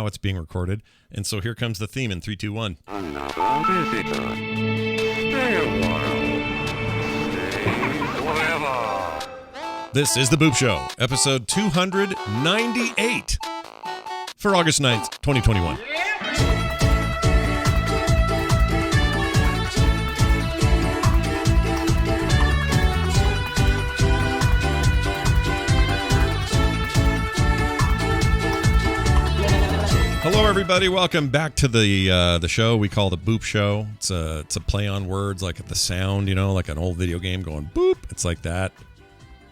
how it's being recorded. And so here comes the theme in 3, 2, 1. Another visitor. Stay a while. Stay forever. This is The Boop Show, episode 298 for August 9th, 2021. Hello, everybody. Welcome back to the show we call The Boop Show. It's a play on words, like the sound, you know, like an old video game going boop. It's like that.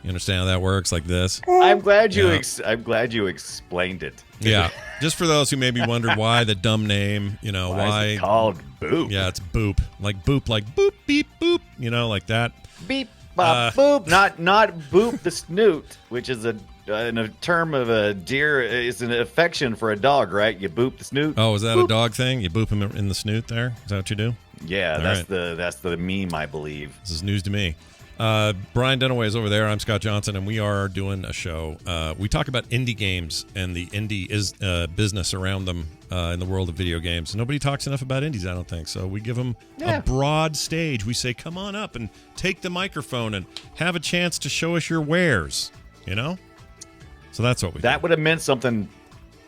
You understand how that works? Like this. I'm glad you. I'm glad you explained it. Yeah. Just for those who maybe wondered why the dumb name, you know, why is it called Boop? Yeah, it's boop, like boop, beep, boop. You know, like that. Beep, bop, boop. Not boop the snoot, which is a term of a deer. Is an affection for a dog, right? You boop the snoot. Oh, is that boop. A dog thing? You boop him in the snoot there? Is that what you do? Yeah, All that's right. the meme, I believe. This is news to me. Brian Dunaway is over there. I'm Scott Johnson, and we are doing a show. We talk about indie games and the indie business around them in the world of video games. Nobody talks enough about indies, I don't think. So we give them a broad stage. We say, come on up and take the microphone and have a chance to show us your wares, you know? So that's what we do. That would have meant something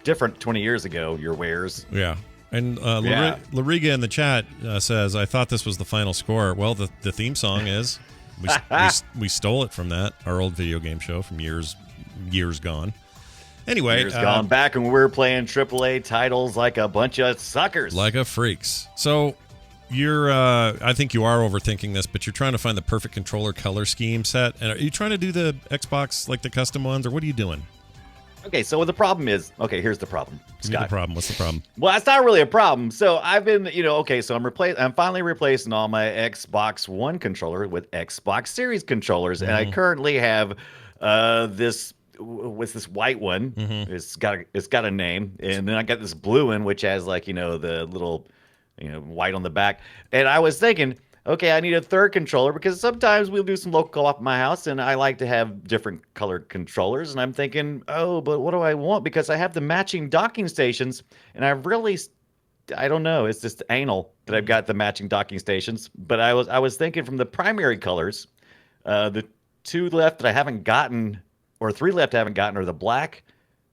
different 20 years ago, your wares. Yeah. And Lariga in the chat says, I thought this was the final score. Well, the theme song is... We stole it from that, our old video game show from years gone. Anyway. Years gone back when we were playing AAA titles like a bunch of suckers. Like a freaks. So you're, I think you are overthinking this, but you're trying to find the perfect controller color scheme set. And are you trying to do the Xbox, like the custom ones, or what are you doing? Okay, so the problem is, here's the problem, Scott. The problem. What's the problem? Well, that's not really a problem. So I've been, so I'm finally replacing all my Xbox One controller with Xbox Series controllers, and I currently have this white one. Mm-hmm. It's got a name, and then I got this blue one, which has the little, white on the back. And I was thinking, okay, I need a third controller because sometimes we'll do some local co-op at my house, and I like to have different colored controllers. And I'm thinking, but what do I want? Because I have the matching docking stations, and I don't know. It's just anal that I've got the matching docking stations. But I was thinking from the primary colors, the two left that I haven't gotten, or three left I haven't gotten, are the black,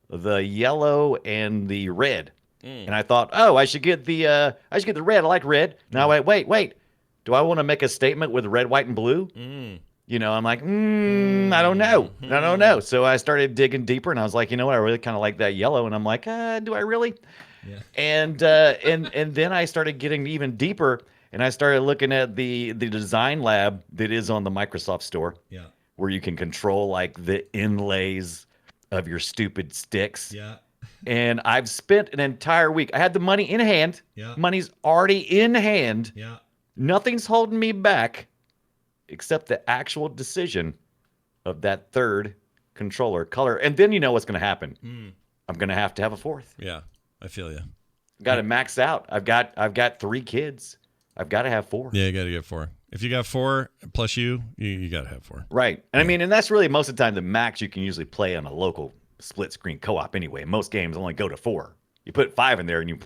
the yellow, and the red. And I thought, I should get the red. I like red. Now wait. Do I want to make a statement with red, white, and blue? I'm like, I don't know. So I started digging deeper, and I was like, you know what? I really kind of like that yellow. And I'm like, do I really? Yeah. And then I started getting even deeper, and I started looking at the design lab that is on the Microsoft Store. Yeah. Where you can control like the inlays of your stupid sticks. Yeah. And I've spent an entire week. I had the money in hand. Yeah. Money's already in hand. Yeah. Nothing's holding me back except the actual decision of that third controller color. And then you know what's going to happen. I'm going to have a fourth. Yeah, I feel you. Got to max out. I've got 3 kids. I've got to have 4. Yeah, you got to get 4. If you got 4 plus you got to have 4. Right. And I mean, and that's really most of the time the max you can usually play on a local split screen co-op anyway. Most games only go to 4. You put 5 in there and you're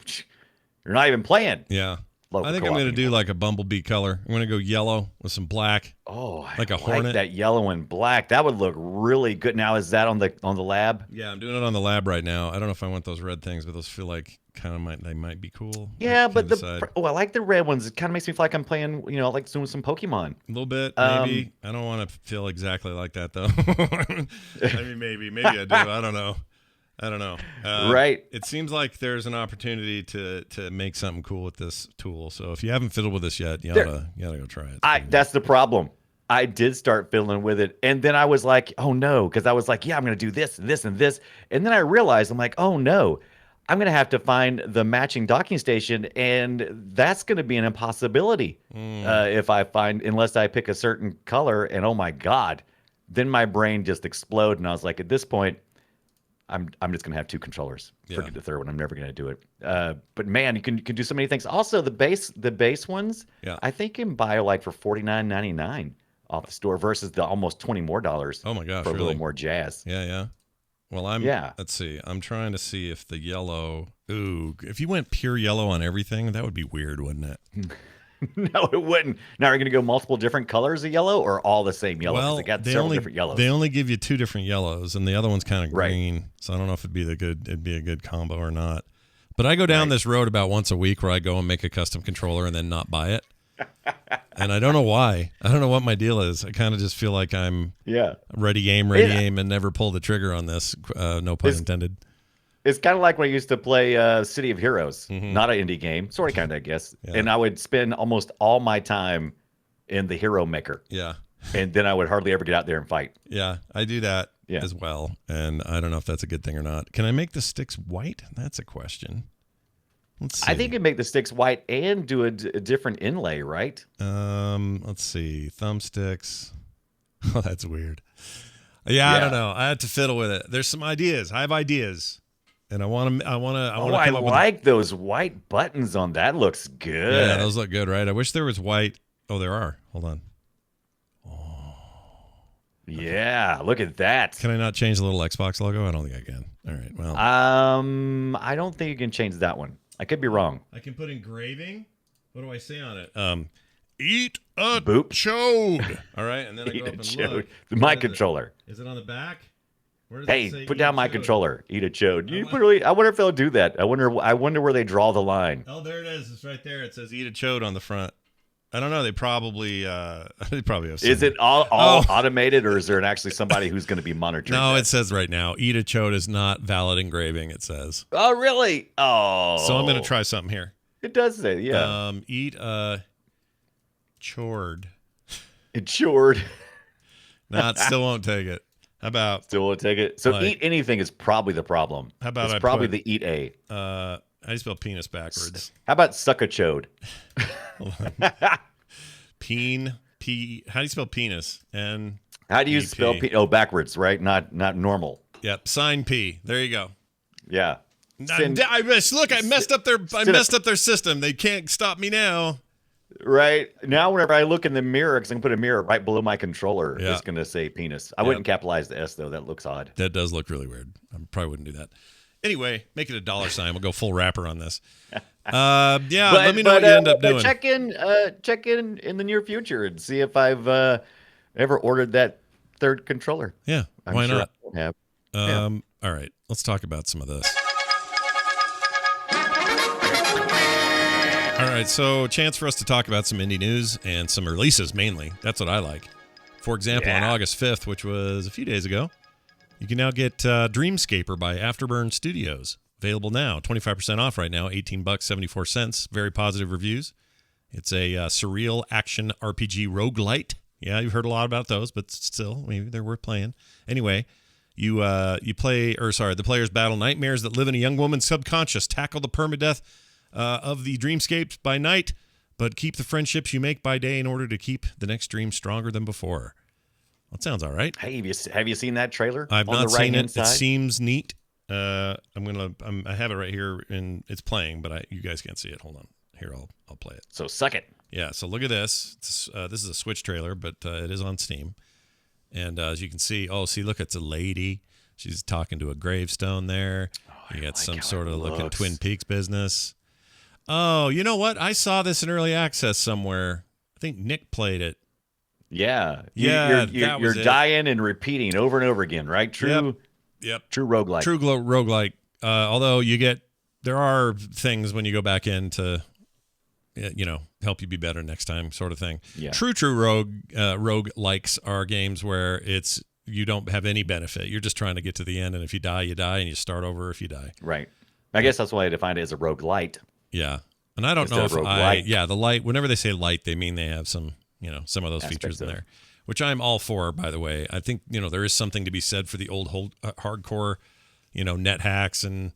not even playing. Yeah. I think I'm going to do like a bumblebee color. I'm going to go yellow with some black. Oh, like a I hornet. Like that yellow and black. That would look really good. Now, is that on the lab? Yeah, I'm doing it on the lab right now. I don't know if I want those red things, but those feel like they might be cool. Yeah, but I like the red ones. It kind of makes me feel like I'm playing, like doing some Pokemon. A little bit, maybe. I don't want to feel exactly like that though. I mean, maybe I do. I don't know. Right. It seems like there's an opportunity to make something cool with this tool. So if you haven't fiddled with this yet, you gotta go try it. That's the problem. I did start fiddling with it, and then I was like, oh no, because I was like, yeah, I'm gonna do this and this and this, and then I realized I'm like, oh no, I'm gonna have to find the matching docking station, and that's gonna be an impossibility unless I pick a certain color, and oh my god, then my brain just exploded, and I was like, at this point, I'm just gonna have 2 controllers. Forget the third one. I'm never gonna do it. But man, you can do so many things. Also, the base ones, I think you can buy like for $49.99 off the store versus the almost $20 more. Oh my gosh, for a really? little more jazz. Yeah. Well, Yeah. let's see. I'm trying to see if the yellow. Ooh, if you went pure yellow on everything, that would be weird, wouldn't it? No, it wouldn't. Now, are you going to go multiple different colors of yellow or all the same yellow? Because Well, they got several different yellows. they only give you 2 different yellows, and the other one's kind of Right. green. So I don't know if it'd be a good combo or not. But I go down this road about once a week where I go and make a custom controller and then not buy it. And I don't know why. I don't know what my deal is. I kind of just feel like I'm ready aim, and never pull the trigger on this. No pun intended. It's kind of like when I used to play City of Heroes, not an indie game, sort of kind of, I guess. Yeah. And I would spend almost all my time in the hero maker. Yeah. And then I would hardly ever get out there and fight. Yeah, I do that as well. And I don't know if that's a good thing or not. Can I make the sticks white? That's a question. Let's see. I think you can make the sticks white and do a different inlay, right? Let's see. Thumbsticks. Oh, that's weird. Yeah, I don't know. I have to fiddle with it. There's some ideas. I have ideas. And I want to. I like those white buttons on that. Looks good. Yeah, those look good, right? I wish there was white. Oh, there are. Hold on. Yeah, look at that. Can I not change the little Xbox logo? I don't think I can. All right. Well, I don't think you can change that one. I could be wrong. I can put engraving. What do I say on it? Eat a Boop. chode. All right, and then I go up and look. My controller. Is it on the back? Where does it Hey, say put eat down a my chode? controller. Eat a chode. I wonder if they'll do that. I wonder where they draw the line. Oh, there it is. It's right there. It says eat a chode on the front. I don't know. They probably have. Is it all automated, or is there actually somebody who's going to be monitoring? No, that? it says right now, eat a chode is not valid engraving. It says. Oh, really? Oh. So I'm going to try something here. It does say, yeah. Eat a chord. It chored. No, it still won't take it. How about? Still won't take it. So like, eat anything is probably the problem. How about it's I probably put, the eat a. How do you spell penis backwards? How about suck a chode? Peen. How do you spell penis? How do you spell Oh, backwards, right? Not normal. Yep. Sign P. There you go. Yeah. I messed up their system. They can't stop me now. Right now, whenever I look in the mirror, because I can put a mirror right below my controller, it's going to say penis. I wouldn't capitalize the S though. That looks odd. That does look really weird. I probably wouldn't do that. Anyway, make it a $sign. We'll go full rapper on this. Let me know what you end up doing. Check in the near future and see if I've ever ordered that third controller. Yeah, why not? I have. All right, let's talk about some of this. All right, so chance for us to talk about some indie news and some releases mainly. That's what I like. For example, on August 5th, which was a few days ago, you can now get Dreamscaper by Afterburn Studios. Available now, 25% off right now, $18.74. Very positive reviews. It's a surreal action RPG roguelite. Yeah, you've heard a lot about those, but still, maybe they're worth playing. Anyway, the players battle nightmares that live in a young woman's subconscious, tackle the permadeath of the dreamscapes by night, but keep the friendships you make by day in order to keep the next dream stronger than before. That sounds all right. Hey, have you seen that trailer? I've on not the seen it. right-hand It side? seems neat. I have it right here, and it's playing, but you guys can't see it. Hold on. Here, I'll play it. So suck it. Yeah. So look at this. This is a Switch trailer, but it is on Steam. And as you can see, look, it's a lady. She's talking to a gravestone there. You got some sort of looking Twin Peaks business. Oh, you know what? I saw this in early access somewhere. I think Nick played it. Yeah. Yeah, You're dying and repeating over and over again, right? True. Yep. True roguelike. True roguelike. Although there are things when you go back in to, help you be better next time, sort of thing. Yeah. True roguelikes are games where you don't have any benefit. You're just trying to get to the end, and if you die, you die, and you start over if you die. Right. I guess that's why I defined it as a roguelite. Yeah. And I don't know if the light, whenever they say light, they mean they have some, some of those features in there, which I'm all for, by the way. I think, there is something to be said for the old hardcore, net hacks and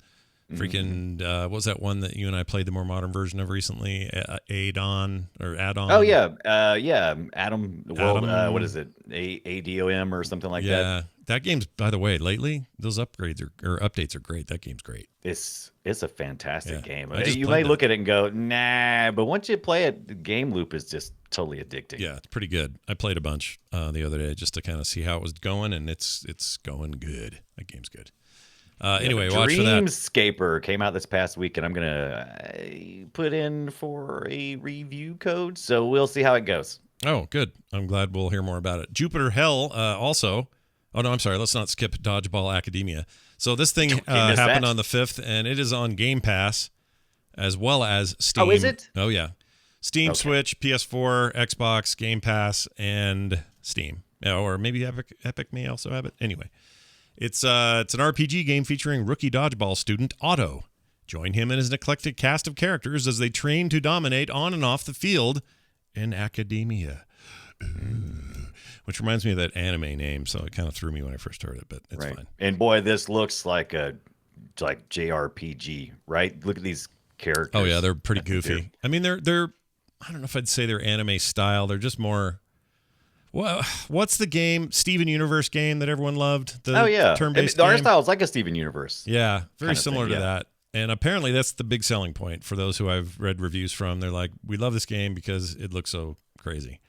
Freaking, what was that one that you and I played the more modern version of recently? Add-on or add-on? Oh yeah, Adam World. What Adam. is it? ADOM or something like that. Yeah, that game's, by the way, lately those upgrades or updates are great. That game's great. It's a fantastic game. I just You played may that. look at it and go, nah, but once you play it, the game loop is just totally addicting. Yeah, it's pretty good. I played a bunch the other day just to kind of see how it was going, and it's going good. That game's good. Anyway, watch for that. Dreamscaper came out this past week, and I'm gonna put in for a review code, so we'll see how it goes. Oh, good. I'm glad we'll hear more about it. Jupiter Hell also. Oh no, I'm sorry. Let's not skip Dodgeball Academia. So this thing happened on the 5th, and it is on Game Pass as well as Steam. Oh, is it? Oh yeah, Steam, Switch, PS4, Xbox, Game Pass, and Steam. Yeah, or maybe Epic may also have it. Anyway. It's an RPG game featuring rookie dodgeball student Otto. Join him and his eclectic cast of characters as they train to dominate on and off the field in academia. Which reminds me of that anime name, so it kind of threw me when I first heard it, but it's fine. And boy, this looks like JRPG, right? Look at these characters. Oh yeah, they're pretty goofy. I mean, they're I don't know if I'd say they're anime style. They're just more. Well, what's the game, Steven Universe game that everyone loved? The turn-based the art game? style is like a Steven Universe. Yeah, very kind of similar thing, to yeah. that. And apparently that's the big selling point for those who I've read reviews from. They're like, we love this game because it looks so crazy.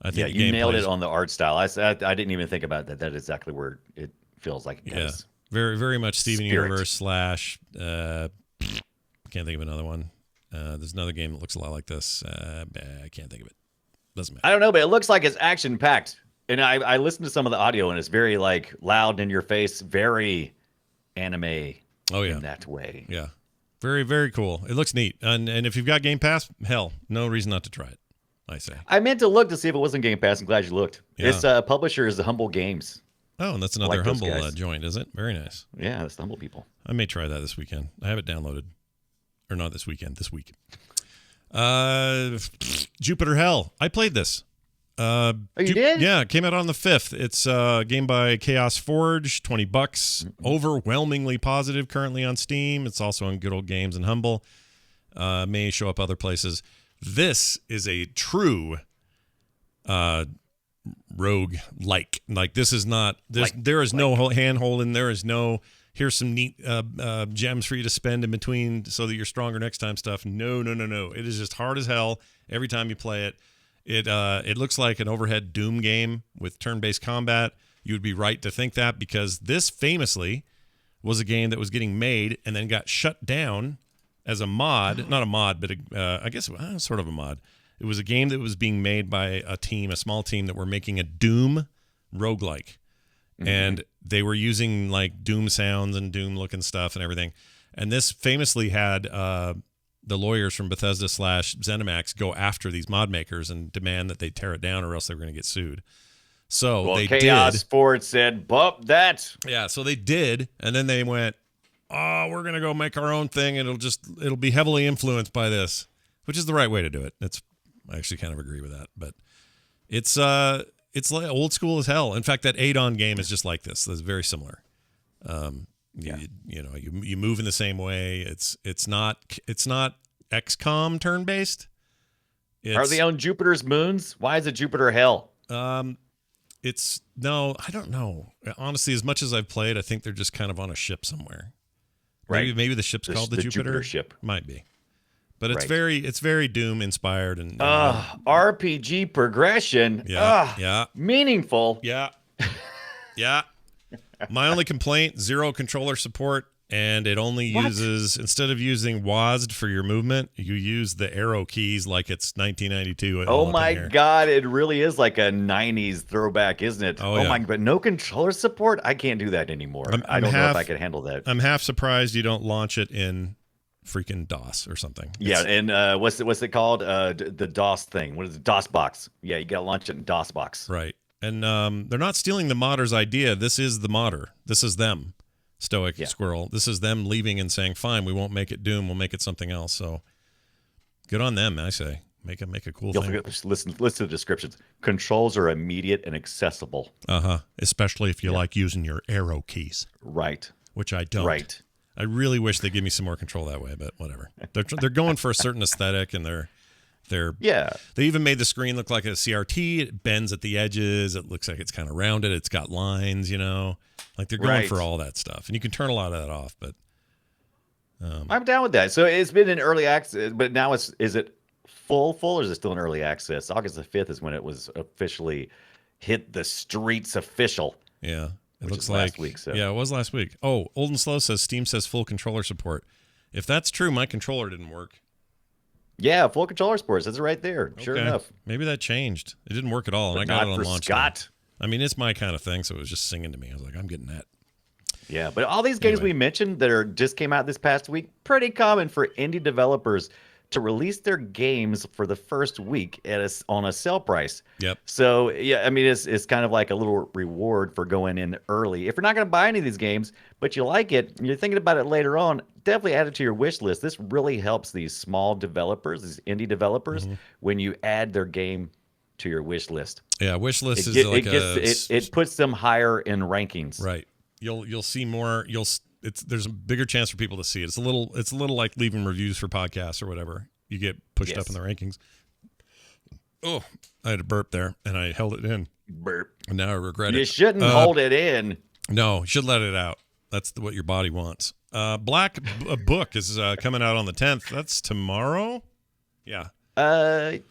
I think the you game nailed plays- it on the art style. I didn't even think about that. That's exactly where it feels like it goes. Very, very much Steven Spirit. Universe slash, can't think of another one. There's another game that looks a lot like this. I can't think of it. Doesn't matter. I don't know, but it looks like it's action-packed. And I listened to some of the audio, and it's very like loud in your face, very anime. Oh yeah, in that way. Yeah, very, very cool. It looks neat, and if you've got Game Pass, hell, no reason not to try it. I say. I meant to look to see if it was in Game Pass. I'm glad you looked. Yeah. Its publisher is the Humble Games. Oh, and that's another like those Humble guys. joint, is it? Very nice. Yeah, that's the Humble people. I may try that this weekend. I have it downloaded, or not this weekend. This week. Jupiter Hell. I played this. Oh, you did? Yeah, it came out on the 5th. It's a game by Chaos Forge, $20. Overwhelmingly positive currently on Steam. It's also on Good Old Games and Humble. May show up other places. This is a true rogue like. Like this is not there is no handhold and there is no here's some neat gems for you to spend in between so that you're stronger next time stuff. No. It is just hard as hell every time you play it. It looks like an overhead Doom game with turn-based combat. You would be right to think that because this famously was a game that was getting made and then got shut down as a mod. Not a mod, but I guess sort of a mod. It was a game that was being made by a small team that were making a Doom roguelike. Mm-hmm. And they were using like Doom sounds and Doom looking stuff and everything. And this famously had the lawyers from Bethesda / ZeniMax go after these mod makers and demand that they tear it down or else they were going to get sued. So they Chaos did. Ford said, "Bump that." Yeah, so they did, and then they went, "Oh, we're going to go make our own thing, and it'll be heavily influenced by this," which is the right way to do it. I actually kind of agree with that, but it's like old school as hell. In fact, that Adon game is just like this. It's very similar. You move in the same way. It's not XCOM turn based. Are they on Jupiter's moons? Why is it Jupiter Hell? I don't know. Honestly, as much as I've played, I think they're just kind of on a ship somewhere. Right. Maybe the ship's called the Jupiter ship. Might be. But it's very Doom inspired and RPG progression. Yeah. Meaningful. Yeah. Yeah. My only complaint, 0 controller support, and it only uses, instead of using WASD for your movement, you use the arrow keys like it's 1992. Oh my God, it really is like a 90s throwback, isn't it? Oh, yeah. But no controller support? I can't do that anymore. I don't know if I can handle that. I'm half surprised you don't launch it in freaking DOS or something. Yeah, and what's it called? The DOS thing. What is it? DOS box. Yeah, you got to launch it in DOS box. Right. And they're not stealing the modder's idea. This is the modder. This is them, Stoic Squirrel. This is them leaving and saying, fine, we won't make it Doom. We'll make it something else. So good on them, I say. Make a cool thing. Listen to the descriptions. Controls are immediate and accessible. Especially if you like using your arrow keys. Right. Which I don't. Right. I really wish they give me some more control that way, but whatever. They're going for a certain aesthetic, and they're They even made the screen look like a CRT. It bends at the edges. It looks like it's kind of rounded. It's got lines, like they're going for all that stuff, and you can turn a lot of that off. But I'm down with that. So it's been in early access, but now is it full, or is it still in early access? August the 5th is when it was officially hit the streets official. Yeah. It looks like last week. So. Yeah, it was last week. Oh, Old and Slow says Steam says full controller support. If that's true, my controller didn't work. Yeah, full controller sports. That's right there. Sure enough. Maybe that changed. It didn't work at all, and I got it on launch. Scott. I mean, it's my kind of thing, so it was just singing to me. I was like, I'm getting that. Yeah, but all these games we mentioned that just came out this past week, pretty common for indie developers to release their games for the first week on a sale price. Yep. So, yeah, I mean, it's kind of like a little reward for going in early. If you're not going to buy any of these games, but you like it, and you're thinking about it later on, definitely add it to your wish list. This really helps these small developers, these indie developers, when you add their game to your wish list. Yeah, wish list it puts them higher in rankings. Right. You'll see more. There's a bigger chance for people to see it. It's a little like leaving reviews for podcasts or whatever. You get pushed up in the rankings. Oh, I had a burp there, and I held it in. Burp. And now I regret it. You shouldn't hold it in. No, you should let it out. That's what your body wants. Black Book is coming out on the 10th. That's tomorrow? Yeah.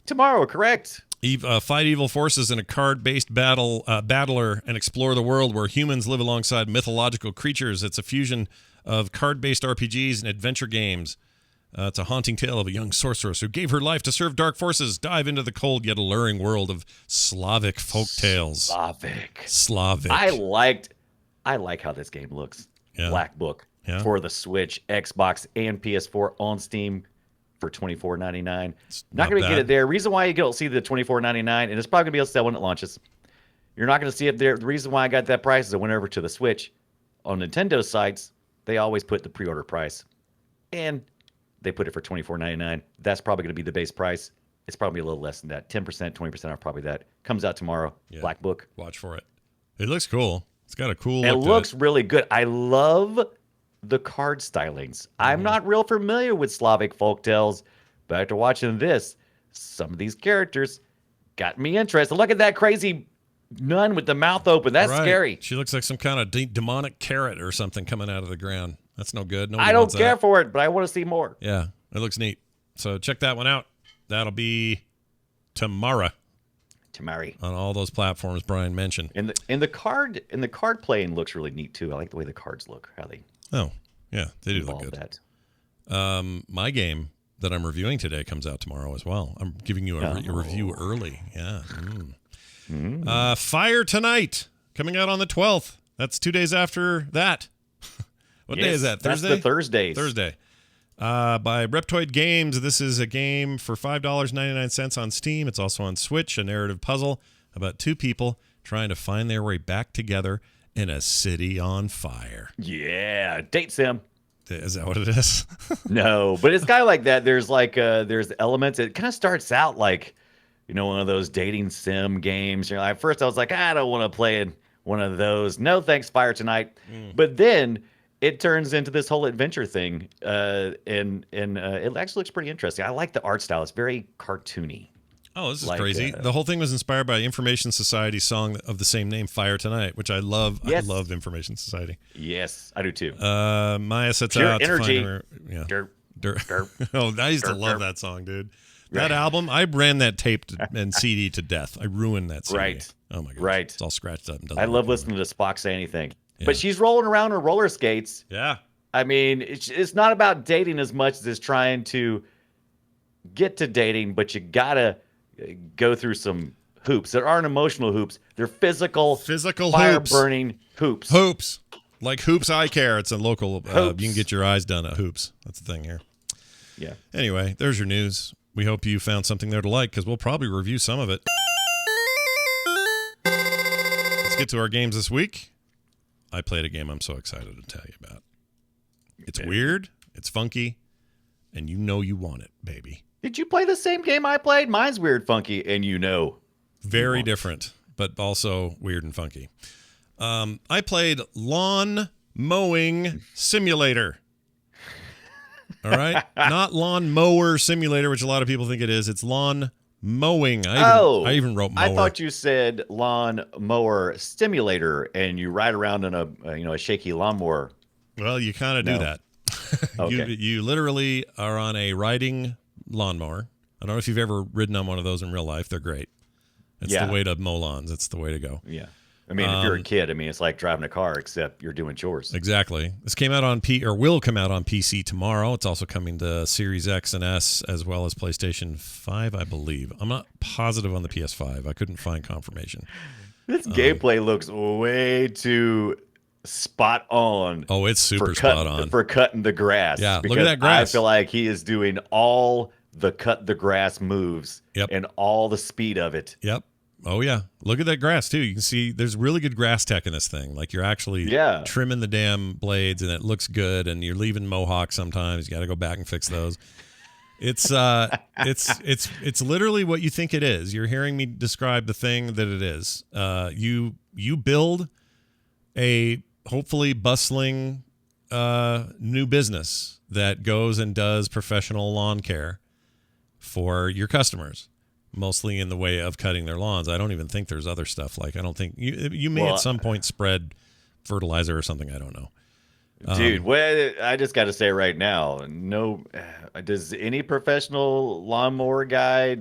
Tomorrow, correct. Fight evil forces in a card-based battler and explore the world where humans live alongside mythological creatures. It's a fusion of card-based RPGs and adventure games. It's a haunting tale of a young sorceress who gave her life to serve dark forces. Dive into the cold yet alluring world of Slavic folktales. Slavic. I like how this game looks. Yeah. Black Book for the Switch, Xbox, and PS4 on Steam for $24.99. Not going to get it there. Reason why you don't see the $24.99, and it's probably going to be able to sell when it launches. You're not going to see it there. The reason why I got that price is I went over to the Switch. On Nintendo sites, they always put the pre-order price, and they put it for $24.99. That's probably going to be the base price. It's probably a little less than that. 10%, 20% off probably that. Comes out tomorrow. Yeah. Black Book. Watch for it. It looks cool. It's got a cool look. It looks really good. I love the card stylings. I'm not real familiar with Slavic folktales, but after watching this, some of these characters got me interested. Look at that crazy nun with the mouth open. That's scary. She looks like some kind of demonic carrot or something coming out of the ground. That's no good. I don't care for it, but I want to see more. Yeah, it looks neat. So check that one out. That'll be tomorrow. On all those platforms Brian mentioned. And the card playing looks really neat too. I like the way the cards look. How they yeah, they do look good. That. My game that I'm reviewing today comes out tomorrow as well. I'm giving you a review early. Yeah. Fire Tonight coming out on the 12th. That's 2 days after that. What day is that? Thursday? That's the Thursdays. Thursday. By Reptoid Games. This is a game for $5.99 on Steam. It's also on Switch, a narrative puzzle about two people trying to find their way back together in a city on fire. Yeah, date sim. Is that what it is? No, but it's kind of like that. There's there's elements. It kind of starts out like, one of those dating sim games. At first I was like, I don't want to play one of those. No, thanks, Fire Tonight. But then it turns into this whole adventure thing, and it actually looks pretty interesting. I like the art style. It's very cartoony. Oh, this is crazy. The whole thing was inspired by Information Society's song of the same name, Fire Tonight, which I love. Yes. I love Information Society. Yes, I do too. Maya sets Pure out energy. to find her. Yeah. Derp. Oh, I used to love that song, dude. That album, I ran that tape and CD to death. I ruined that CD. Right. Oh, my God. Right. It's all scratched up. And I love listening to Spock say anything. Yeah. But she's rolling around on roller skates. Yeah. I mean, it's not about dating as much as it's trying to get to dating, but you got to go through some hoops. There aren't emotional hoops. They're physical fire-burning hoops. Hoops. Like Hoops Eye Care. It's a local, you can get your eyes done at Hoops. That's the thing here. Yeah. Anyway, there's your news. We hope you found something there to like, because we'll probably review some of it. Let's get to our games this week. I played a game I'm so excited to tell you about. It's weird, it's funky, and you want it, baby. Did you play the same game I played? Mine's weird, funky, and Very different, but also weird and funky. I played Lawn Mowing Simulator. All right, not lawn mower simulator, which a lot of people think it is. It's lawn mowing. I even wrote mower. I thought you said lawn mower stimulator, and you ride around in a shaky lawnmower. Well, you kind of do that. Okay. You literally are on a riding lawnmower. I don't know if you've ever ridden on one of those in real life. They're great. It's the way to mow lawns. It's the way to go. Yeah. I mean, if you're a kid, it's like driving a car, except you're doing chores. Exactly. This came out on will come out on PC tomorrow. It's also coming to Series X and S as well as PlayStation 5, I believe. I'm not positive on the PS5. I couldn't find confirmation. This gameplay looks way too spot on. Oh, it's super spot on for cutting the grass. Yeah, look at that grass. I feel like he is doing all the cut the grass moves and all the speed of it. Yep. Oh, yeah. Look at that grass, too. You can see there's really good grass tech in this thing. Like, you're actually trimming the damn blades, and it looks good, and you're leaving mohawks sometimes. You got to go back and fix those. It's literally what you think it is. You're hearing me describe the thing that it is. You build a hopefully bustling new business that goes and does professional lawn care for your customers. Mostly in the way of cutting their lawns. I don't even think there's other stuff. Like, I don't think you may at some point spread fertilizer or something. I don't know. Dude, I just got to say right now, does any professional lawnmower guy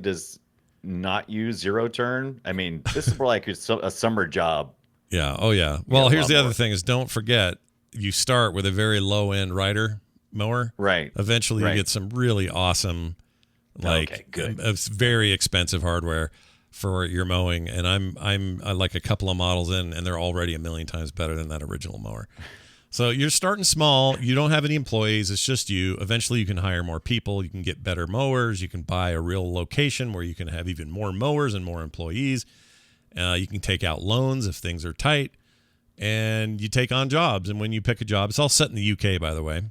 not use zero turn? I mean, this is more like a summer job. Yeah. Oh, yeah. Well, here's the other thing is don't forget, you start with a very low-end rider mower. Right. Eventually you get some really awesome, it's very expensive hardware for your mowing, and I'm like a couple of models in, and they're already a million times better than that original mower. So you're starting small. You don't have any employees. It's just you. Eventually, you can hire more people. You can get better mowers. You can buy a real location where you can have even more mowers and more employees. You can take out loans if things are tight, and you take on jobs. And when you pick a job, it's all set in the UK, by the way.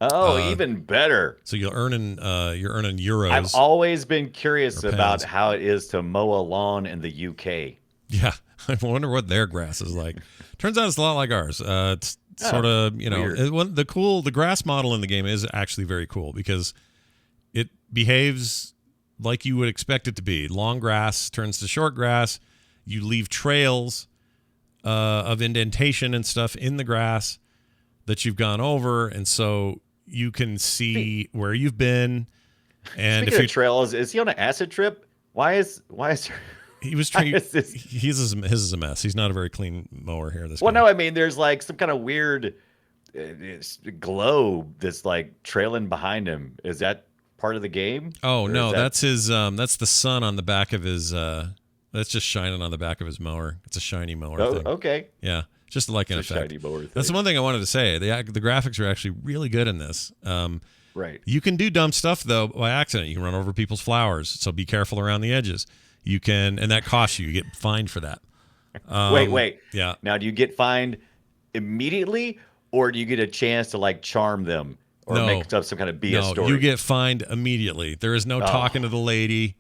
Oh, even better. So you're earning euros. I've always been curious about how it is to mow a lawn in the UK. Yeah, I wonder what their grass is like. Turns out it's a lot like ours. It's sort of, the grass model in the game is actually very cool because it behaves like you would expect it to be. Long grass turns to short grass. You leave trails of indentation and stuff in the grass that you've gone over, and so you can see where you've been. And Speaking of trails, is he on an acid trip? Why is he was trying? His is a mess. He's not a very clean mower here. No, I mean there's like some kind of weird globe that's like trailing behind him. Is that part of the game? Oh no, that's his. That's the sun on the back of his. That's just shining on the back of his mower. It's a shiny mower. Oh, thing. Okay. Yeah. Just like an effect. Shiny mower thing. That's the one thing I wanted to say. The graphics are actually really good in this. Right. You can do dumb stuff though by accident. You can run over people's flowers, so be careful around the edges. You can, and that costs you. You get fined for that. Wait. Yeah. Now, do you get fined immediately, or do you get a chance to like charm them or make up some kind of BS story? No, you get fined immediately. There is no talking to the lady.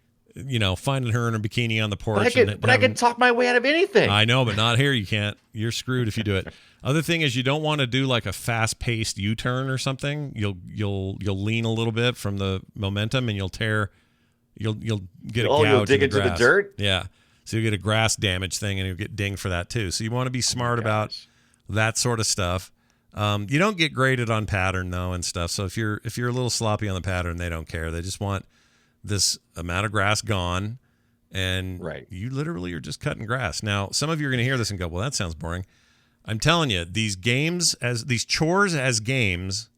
Finding her in a bikini on the porch. But I can talk my way out of anything. I know, but not here. You can't. You're screwed if you do it. Other thing is you don't want to do like a fast-paced U-turn or something. You'll lean a little bit from the momentum, and you'll get a gouge. You'll dig in the into grass. the dirt? Yeah. So you'll get a grass damage thing, and you'll get dinged for that too. So you want to be smart about that sort of stuff. You don't get graded on pattern though and stuff. So if you're a little sloppy on the pattern, they don't care. They just want this amount of grass gone, and you literally are just cutting grass. Now, some of you are going to hear this and go, well, that sounds boring. I'm telling you, these chores as games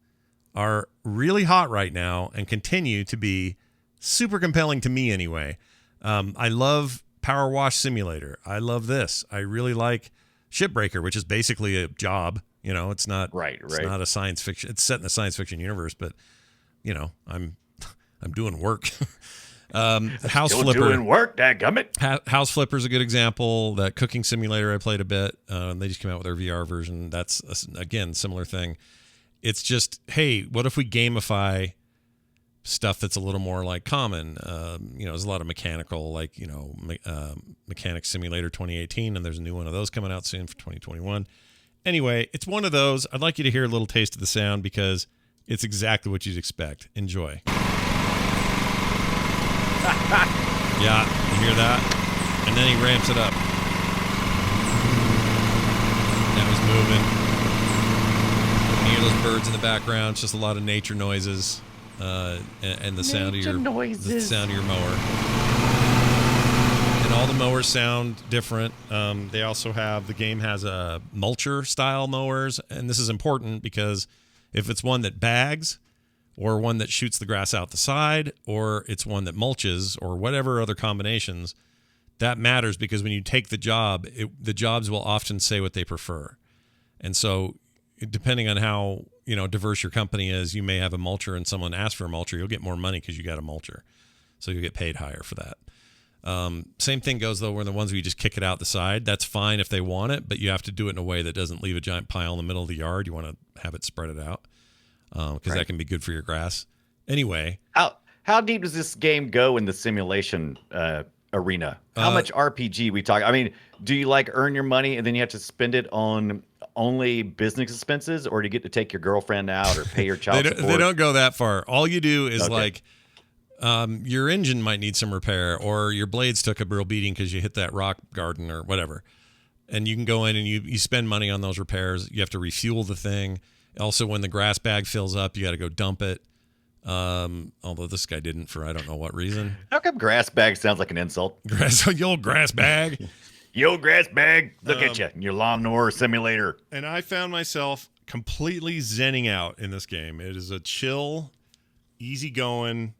are really hot right now and continue to be super compelling to me anyway. I love Power Wash Simulator. I love this. I really like Shipbreaker, which is basically a job. It's not It's not a science fiction. It's set in a science fiction universe, but I'm doing work. House Flipper. Doing work, dadgummit. House Flipper is a good example. That cooking simulator I played a bit. They just came out with their VR version. That's, again, similar thing. It's just, hey, what if we gamify stuff that's a little more like common? There's a lot of mechanical, like, Mechanic Simulator 2018, and there's a new one of those coming out soon for 2021. Anyway, it's one of those. I'd like you to hear a little taste of the sound because It's exactly what you'd expect. Enjoy. Yeah, you hear that? And then he ramps it up. Now he's moving. You hear those birds in the background. It's just a lot of nature noises, and the sound of your mower. And all the mowers sound different. They also have, the game has a mulcher style mowers, and this is important because if it's one that bags, or one that shoots the grass out the side, or it's one that mulches, or whatever other combinations, that matters because when you take the job, the jobs will often say what they prefer. And so depending on how diverse your company is, you may have a mulcher and someone asks for a mulcher, you'll get more money because you got a mulcher. So you'll get paid higher for that. Same thing goes, though, when the ones where you just kick it out the side. That's fine if they want it, but you have to do it in a way that doesn't leave a giant pile in the middle of the yard. You want to have it spread it out. Because that can be good for your grass. Anyway, how deep does this game go in the simulation arena? How much RPG we talk? I mean, do you earn your money and then you have to spend it on only business expenses, or do you get to take your girlfriend out or pay your child support? They don't go that far. All you do is your engine might need some repair, or your blades took a real beating because you hit that rock garden or whatever, and you can go in and you spend money on those repairs. You have to refuel the thing. Also, when the grass bag fills up, you got to go dump it. Although this guy didn't, for I don't know what reason. How come grass bag sounds like an insult? You old grass bag. You old grass bag. Look at you in your lawnmower simulator. And I found myself completely zenning out in this game. It is a chill, easygoing.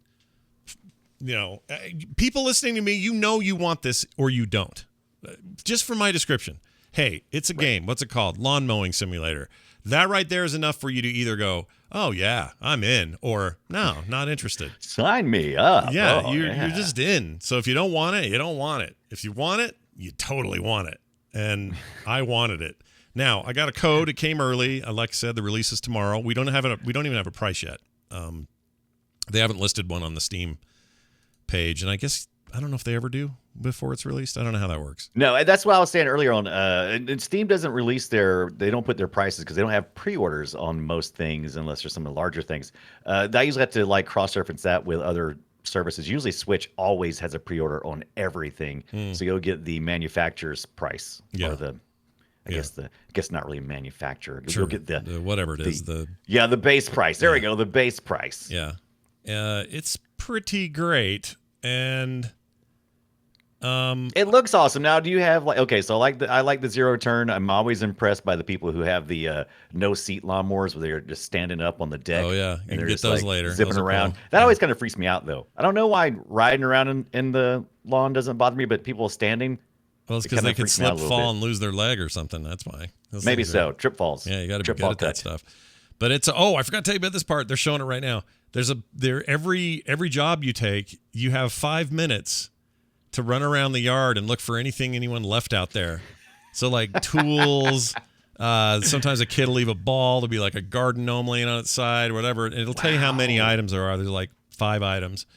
People listening to me, you want this or you don't. Just for my description. Hey, it's a game. What's it called? Lawn Mowing Simulator. That right there is enough for you to either go, oh, yeah, I'm in, or no, not interested. Sign me up. Yeah, you're just in. So if you don't want it, you don't want it. If you want it, you totally want it. And I wanted it. Now, I got a code. It came early. Like I said, the release is tomorrow. We don't even have a price yet. They haven't listed one on the Steam page, and I guess I don't know if they ever do before it's released. I don't know how that works. No, that's what I was saying earlier on. And Steam doesn't release they don't put their prices because they don't have pre-orders on most things unless there's some of the larger things. I usually have to cross-reference that with other services. Usually Switch always has a pre-order on everything. So you'll get the manufacturer's price. Yeah. Or I guess not really manufacturer. Sure. You'll get the whatever it is. The base price. There we go. The base price. Yeah. It's pretty great. And it looks awesome. Now, do you have so I like the zero turn. I'm always impressed by the people who have the no seat lawnmowers where they're just standing up on the deck. Oh yeah, and they're get just those later. Zipping those around. Cool. That always kind of freaks me out though. I don't know why riding around in the lawn doesn't bother me, but people standing. Well, it's because they could slip, fall, and lose their leg or something. That's why. Maybe so. Trip falls. Yeah, you got to be good at that stuff. But it's I forgot to tell you about this part. They're showing it right now. Every job you take, you have 5 minutes to run around the yard and look for anyone left out there. So tools, sometimes a kid will leave a ball. There'll be a garden gnome laying on its side or whatever. And it'll tell you how many items there are. There's 5 items,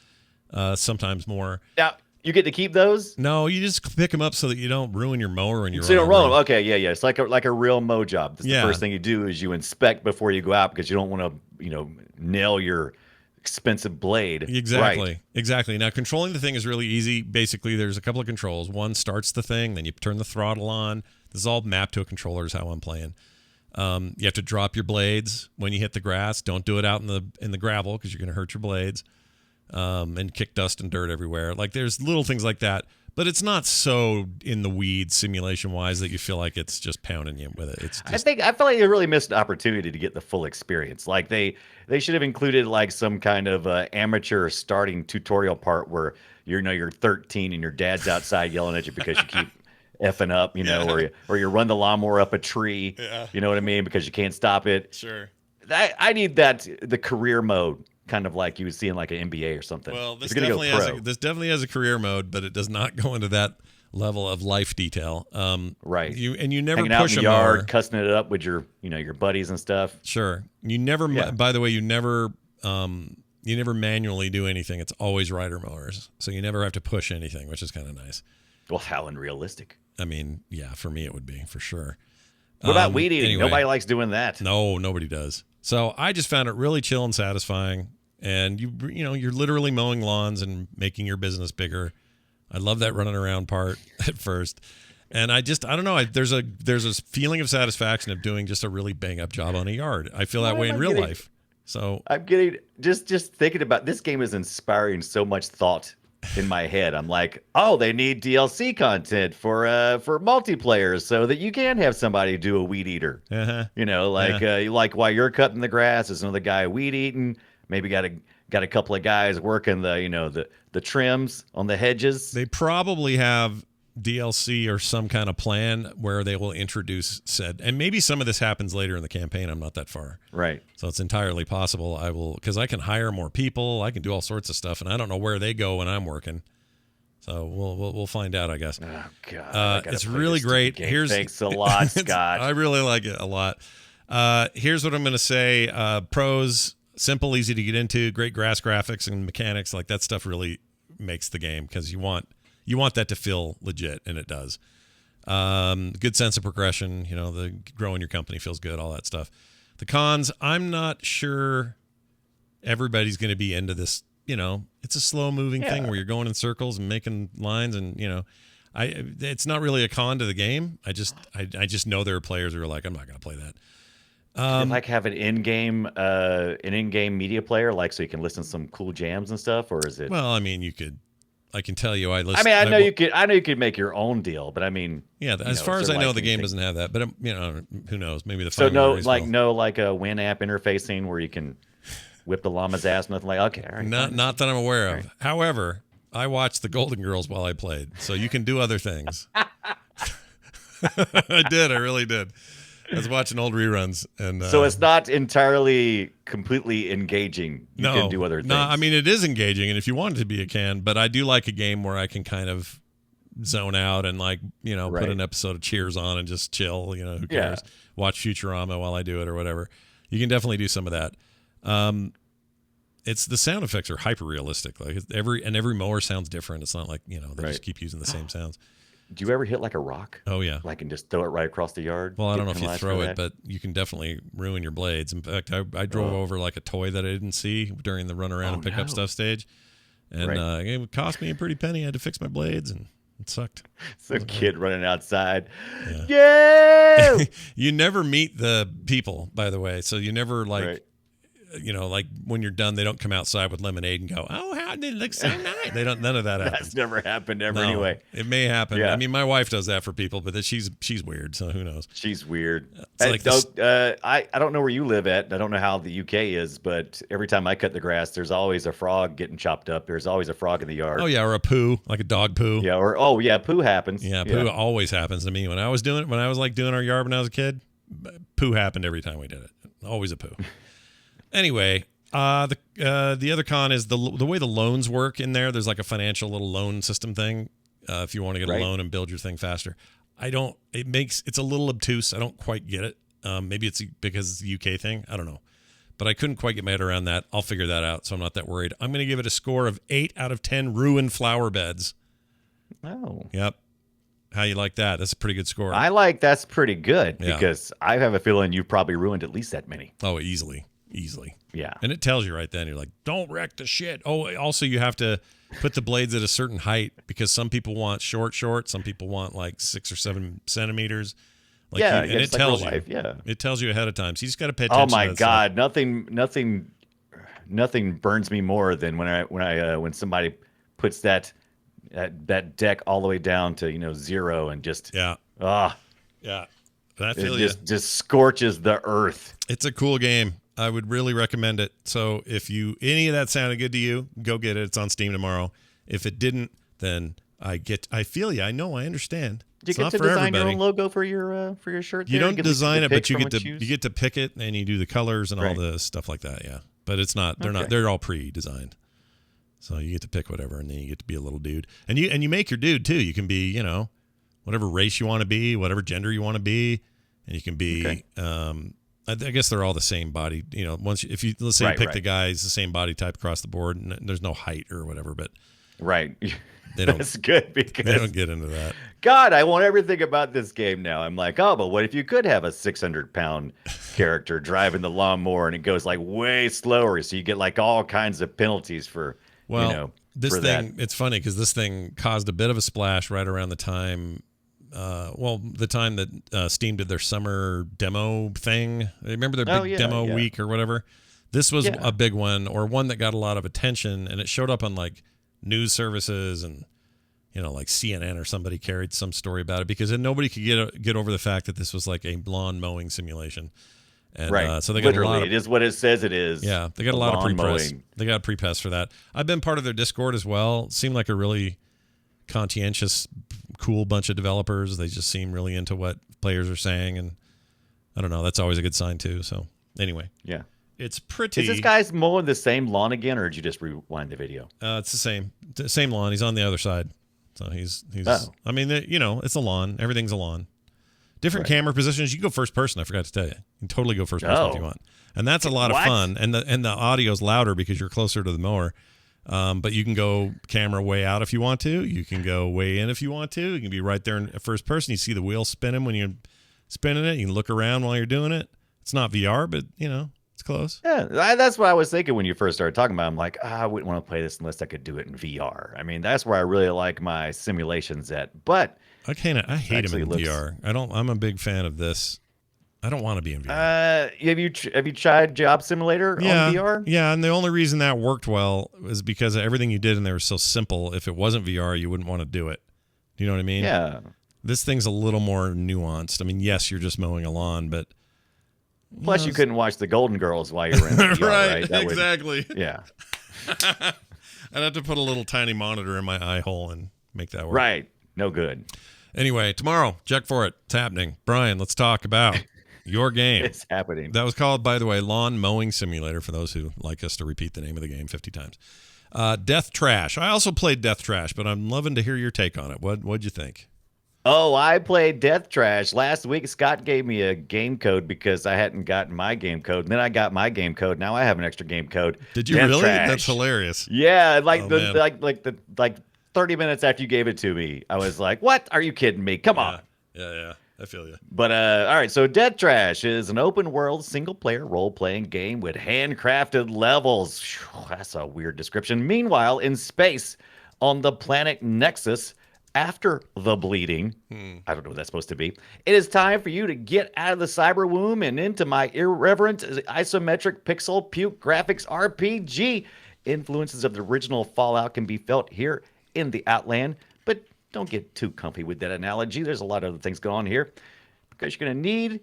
sometimes more. Now, you get to keep those? No, you just pick them up so that you don't ruin your mower and your. So you don't ruin them. Okay, yeah. It's like a real mow job. The first thing you do is you inspect before you go out because you don't want to, nail your expensive blade. Exactly. Right. Exactly. Now, controlling the thing is really easy. Basically, there's a couple of controls. One starts the thing, then you turn the throttle on. This is all mapped to a controller is how I'm playing. You have to drop your blades when you hit the grass. Don't do it out in the gravel because you're going to hurt your blades. And kick dust and dirt everywhere. There's little things like that, but it's not so in the weeds simulation wise that you feel like it's just pounding you with it. It's just, I feel like they really missed an opportunity to get the full experience. They should have included some kind of amateur starting tutorial part where you're 13 and your dad's outside yelling at you because you keep effing up, or you run the lawnmower up a tree. Yeah. You know what I mean? Because you can't stop it. Sure. I need the career mode. Kind of like you would see in an NBA or something. Well, this definitely has a career mode, but it does not go into that level of life detail. Right. You never hanging push out in a the yard, mower. cussing it up with your buddies and stuff. Sure. You never. Yeah. By the way, you never manually do anything. It's always rider mowers, so you never have to push anything, which is kind of nice. Well, how unrealistic. I mean, yeah, for me it would be for sure. What about weed eating? Anyway, Nobody likes doing that. No, nobody does. So I just found it really chill and satisfying. And you're literally mowing lawns and making your business bigger. I love that running around part at first. And I don't know. There's a feeling of satisfaction of doing just a really bang up job on a yard. I feel that way in real life. So I'm getting just thinking about this game is inspiring so much thought in my head. I'm like, oh, they need DLC content for multiplayer so that you can have somebody do a weed eater. uh-huh. Like while you're cutting the grass, there's another guy weed eating. Maybe got a couple of guys working the trims on the hedges. They probably have DLC or some kind of plan where they will introduce said, and maybe some of this happens later in the campaign. I'm not that far. Right. So it's entirely possible because I can hire more people. I can do all sorts of stuff, and I don't know where they go when I'm working. So we'll find out, I guess. Oh God. It's really great. Thanks a lot, Scott. I really like it a lot. Here's what I'm going to say. Pros, simple, easy to get into, great grass graphics and mechanics. Like that stuff really makes the game because you want that to feel legit, and it does. Good sense of progression. The growing your company feels good, all that stuff. The cons, I'm not sure everybody's going to be into this. It's a slow moving thing where you're going in circles and making lines, and it's not really a con to the game. I just know there are players who are like, I'm not going to play that. Have an in-game media player, so you can listen to some cool jams and stuff, or is it? Well, I mean, you could. I can tell you, I listen. I know you could make your own deal, but I mean, as far as I know, the game doesn't have that. But who knows? Maybe the so no a WinApp interfacing where you can whip the llama's ass. Nothing like okay, all right, not that I'm aware of. Right. However, I watched the Golden Girls while I played, so you can do other things. I did. I really did. I was watching old reruns, and so it's not entirely completely engaging. You can do other things. No, I mean it is engaging, and if you want it to be, it can. But I do like a game where I can kind of zone out and put an episode of Cheers on and just chill. Who cares? Yeah. Watch Futurama while I do it or whatever. You can definitely do some of that. It's the sound effects are hyper realistic. Like every mower sounds different. It's not like they just keep using the same sounds. Do you ever hit like a rock? Oh, yeah. And just throw it right across the yard? Well, I don't know if you throw it, but you can definitely ruin your blades. In fact, I drove over like a toy that I didn't see during the run around and pick up stuff stage. And it cost me a pretty penny. I had to fix my blades, and it sucked. Some kid running outside. Yeah! You never meet the people, by the way. So you never like when you're done, they don't come outside with lemonade and go, "Oh, how did it look so nice?" They don't. None of that happens. That's never happened ever anyway. It may happen. Yeah. I mean, my wife does that for people, but she's weird, so who knows? She's weird. I don't know where you live at. I don't know how the UK is, but every time I cut the grass, there's always a frog getting chopped up. There's always a frog in the yard. Oh yeah, or a poo, like a dog poo. Yeah, poo happens. Yeah, poo always happens to me. When I was doing our yard when I was a kid, poo happened every time we did it. Always a poo. Anyway. The other con is the way the loans work in there. There's like a financial little loan system thing. If you want to get a loan and build your thing faster, it's a little obtuse. I don't quite get it. Maybe it's because it's a UK thing. I don't know, but I couldn't quite get my head around that. I'll figure that out. So I'm not that worried. I'm going to give it a score of 8 out of 10 ruined flower beds. Oh. Yep. How you like that? That's a pretty good score. That's pretty good because I have a feeling you've probably ruined at least that many. Oh, easily. Yeah. And it tells you right then. You're like, don't wreck the shit. Oh, also you have to put the blades at a certain height because some people want short. Some people want like 6 or 7 centimeters. And it tells you. Yeah. It tells you ahead of time. So you just got to pay attention. Oh my God. Nothing burns me more than when somebody puts that deck all the way down to, 0 and just. Yeah. Yeah. I feel you. Just scorches the earth. It's a cool game. I would really recommend it. So if any of that sounded good to you, go get it. It's on Steam tomorrow. If it didn't, then I feel you. I know. I understand. Do you get to design your own logo for your shirt? You don't design it, but you get to pick it, and you do the colors and all the stuff like that. Yeah, but it's not. They're not. They're all pre-designed. So you get to pick whatever, and then you get to be a little dude, and you make your dude too. You can be whatever race you want to be, whatever gender you want to be, and you can be. I guess they're all the same body. If you pick the guys the same body type across the board, and there's no height or whatever, but They don't. That's good They because don't get into that. God, I want everything about this game now. I'm like, oh, but what if you could have a 600-pound character driving the lawnmower and it goes like way slower, so you get like all kinds of penalties for Well, this for thing. that. It's funny because this thing caused a bit of a splash right around the time. The time that Steam did their summer demo thing. Remember their big demo week or whatever. This was a big one, or one that got a lot of attention, and it showed up on like news services and like CNN or somebody carried some story about it because then nobody could get over the fact that this was like a lawn mowing simulation. And, right. So they got Literally, a lot of, it is what it says it is. Yeah, they got a lot of pre-press. Mowing. They got a pre-press for that. I've been part of their Discord as well. It seemed like a really conscientious, cool bunch of developers. They just seem really into what players are saying, and I don't know. That's always a good sign too. So anyway, yeah, it's pretty. Is this guy's mowing the same lawn again, or did you just rewind the video? It's the same lawn. He's on the other side, so he's. Oh. I mean, it's a lawn. Everything's a lawn. Different camera positions. You can go first person. I forgot to tell you. You can totally go first person if you want, and that's a lot of fun. And the audio's louder because you're closer to the mower. But you can go camera way out if you want to. You can go way in if you want to. You can be right there in first person. You see the wheel spinning when you're spinning it. You can look around while you're doing it. It's not VR, but it's close. Yeah, that's what I was thinking when you first started talking about it. I'm like, I wouldn't want to play this unless I could do it in VR. I mean, that's where I really like my simulations at. But I hate them in VR. I'm a big fan of this. I don't want to be in VR. Have you tried Job Simulator on VR? Yeah, and the only reason that worked well is because everything you did in there was so simple. If it wasn't VR, you wouldn't want to do it. Do you know what I mean? Yeah. This thing's a little more nuanced. I mean, yes, you're just mowing a lawn, but plus you couldn't watch the Golden Girls while you were in VR, right? Exactly. Yeah. I'd have to put a little tiny monitor in my eye hole and make that work. Right. No good. Anyway, tomorrow, check for it. It's happening. Brian, let's talk about your game. It's happening. That was called, by the way, Lawn Mowing Simulator, for those who like us to repeat the name of the game 50 times. Death Trash. I also played Death Trash, but I'm loving to hear your take on it. What'd you think? Oh, I played Death Trash. Last week, Scott gave me a game code because I hadn't gotten my game code. And then I got my game code. Now I have an extra game code. Did you Death really? Trash. That's hilarious. Yeah, like 30 minutes after you gave it to me, I was like, what? Are you kidding me? Come on. Yeah. I feel you. But all right, so Death Trash is an open world single player role playing game with handcrafted levels. Whew, that's a weird description. Meanwhile, in space on the planet Nexus, after the bleeding, I don't know what that's supposed to be. It is time for you to get out of the cyber womb and into my irreverent isometric pixel puke graphics RPG. Influences of the original Fallout can be felt here in the Outland, but don't get too comfy with that analogy. There's a lot of other things going on here because you're going to need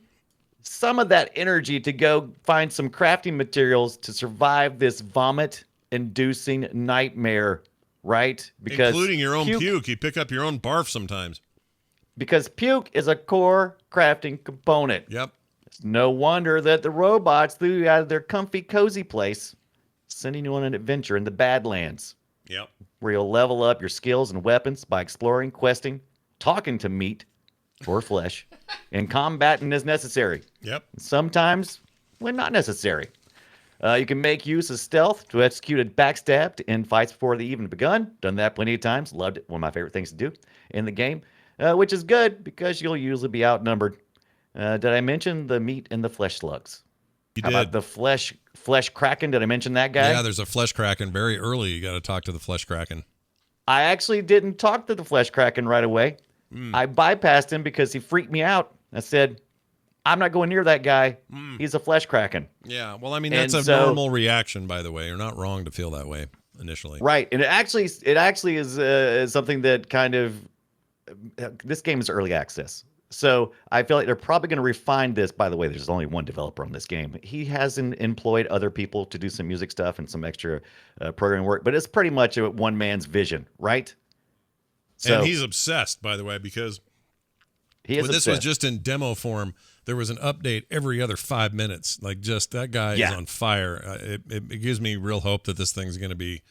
some of that energy to go find some crafting materials to survive this vomit-inducing nightmare, right? Because including your own puke. You pick up your own barf sometimes. Because puke is a core crafting component. Yep. It's no wonder that the robots threw you out of their comfy, cozy place, sending you on an adventure in the Badlands. Yep. Where you'll level up your skills and weapons by exploring, questing, talking to meat or flesh, and combating as necessary. Yep. Sometimes when not necessary. You can make use of stealth to execute a backstab to end fights before they even begun. Done that plenty of times. Loved it. One of my favorite things to do in the game, which is good because you'll usually be outnumbered. Did I mention the meat and the flesh slugs? You How did. about the flesh kraken? Did I mention that guy? Yeah, there's a flesh kraken very early. You got to talk to the flesh kraken. I actually didn't talk to the flesh kraken right away. I bypassed him because he freaked me out. I said, I'm not going near that guy. He's a flesh kraken. Yeah, well, I mean, that's a normal reaction, by the way. You're not wrong to feel that way initially. Right, and it actually is something that kind of this game is early access. So I feel like they're probably going to refine this. By the way, there's only one developer on this game. He has employed other people to do some music stuff and some extra programming work, but it's pretty much a one man's vision, right? So, and he's obsessed, by the way, because when this was just in demo form, there was an update every other 5 minutes. Like, just that guy is on fire. It gives me real hope that this thing's going to be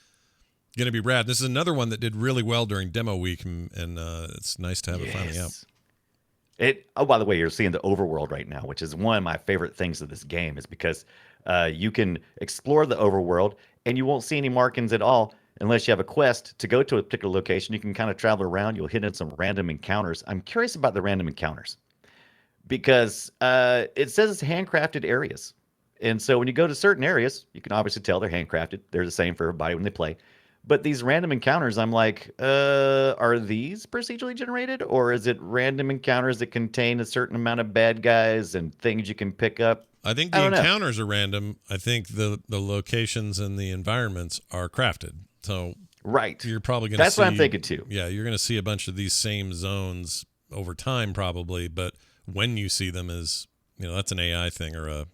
rad. This is another one that did really well during demo week, and it's nice to have it finally out. Oh, by the way, you're seeing the overworld right now, which is one of my favorite things of this game, is because you can explore the overworld and you won't see any markings at all unless you have a quest to go to a particular location. You can kind of travel around. You'll hit in some random encounters. I'm curious about the random encounters because it says it's handcrafted areas. And so when you go to certain areas, you can obviously tell they're handcrafted. They're the same for everybody when they play. But these random encounters, I'm like, are these procedurally generated? Or is it random encounters that contain a certain amount of bad guys and things you can pick up? I think I the don't know. encounters are random. I think the locations and the environments are crafted. So Right. you're probably going to see. That's what I'm thinking too. Yeah, you're going to see a bunch of these same zones over time, probably. But when you see them, is that's an AI thing or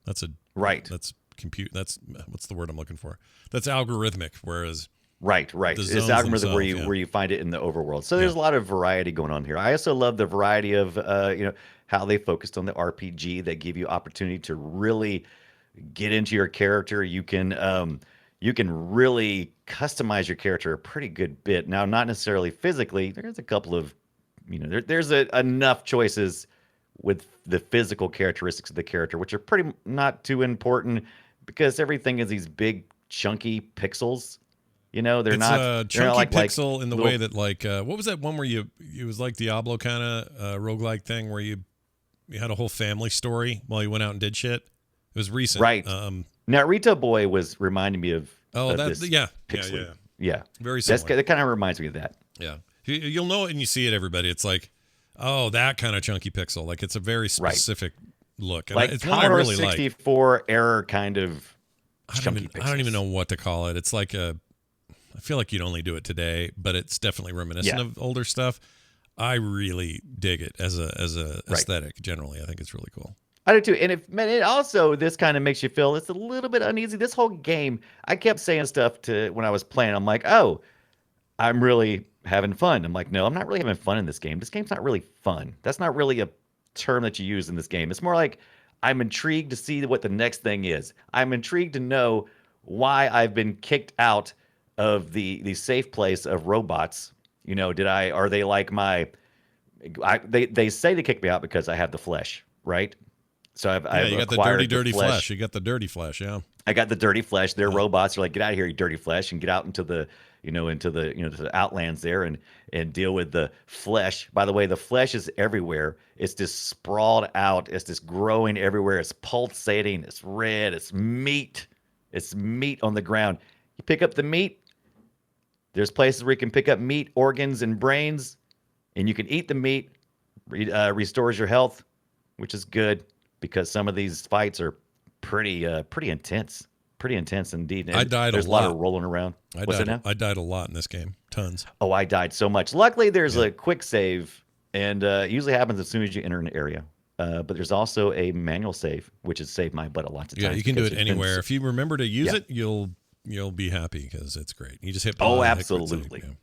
that's a Right. That's compute. That's what's the word I'm looking for? That's algorithmic. Whereas Right. the It's zones algorithm where themselves, where you find it in the overworld. So there's a lot of variety going on here. I also love the variety of how they focused on the RPG. They give you opportunity to really get into your character. You can really customize your character a pretty good bit. Now, not necessarily physically. There's a couple of there's enough choices with the physical characteristics of the character, which are pretty not too important because everything is these big chunky pixels. They're it's not a they're chunky not like pixel in the little, way that what was that one where it was like Diablo kind of roguelike thing where you had a whole family story while you went out and did shit. It was recent. right. Naruto Boy was reminding me of That this yeah. pixel. Yeah. Very similar. That kind of reminds me of that. Yeah. You'll know it and you see it, everybody. It's like, oh, that kind of chunky pixel. Like it's a very specific look. And Like it's one I Commodore really 64 error kind of chunky I don't even pixels. know what to call it. It's like I feel like you'd only do it today, but it's definitely reminiscent of older stuff. I really dig it as a aesthetic generally. I think it's really cool. I do too. And it also, this kind of makes you feel it's a little bit uneasy. This whole game, I kept saying stuff when I was playing. I'm like, oh, I'm really having fun. I'm like, no, I'm not really having fun in this game. This game's not really fun. That's not really a term that you use in this game. It's more like I'm intrigued to see what the next thing is. I'm intrigued to know why I've been kicked out of the safe place of robots. Are they like they say to kick me out because I have the flesh, right? So I've you got the dirty flesh. You got the dirty flesh, yeah. I got the dirty flesh. Their robots are like, get out of here, you dirty flesh, and get out into the to the outlands there and deal with the flesh. By the way, the flesh is everywhere. It's just sprawled out. It's just growing everywhere. It's pulsating. It's red. It's meat. It's meat on the ground. You pick up the meat. There's places where you can pick up meat, organs, and brains, and you can eat the meat. Restores your health, which is good because some of these fights are pretty intense. Pretty intense indeed. And I died there's a a lot lot. of rolling around. I died a lot in this game. Tons. Oh, I died so much. Luckily, there's a quick save, and it usually happens as soon as you enter an area. But there's also a manual save, which has saved my butt a lot of times. Yeah, you can do because it there's been anywhere. If you remember to use Yeah. it, you'll be happy because it's great. You just hit Oh, pause, hit quit absolutely. save, yeah.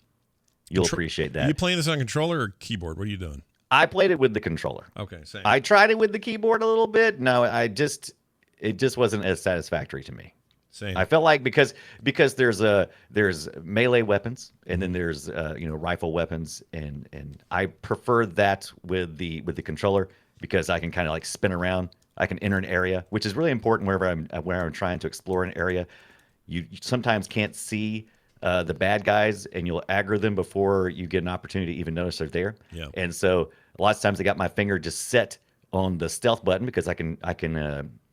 You'll appreciate Are you that. playing this on controller or keyboard? What are you doing? I played it with the controller. Okay, same. I tried it with the keyboard a little bit. No, it just wasn't as satisfactory to me. Same. I felt like because there's melee weapons and then there's rifle weapons and I prefer that with the controller because I can kind of like spin around. I can enter an area, which is really important where I'm trying to explore an area. You sometimes can't see the bad guys and you'll aggro them before you get an opportunity to even notice they're there. Yeah. And so a lot of times I got my finger just set on the stealth button because I can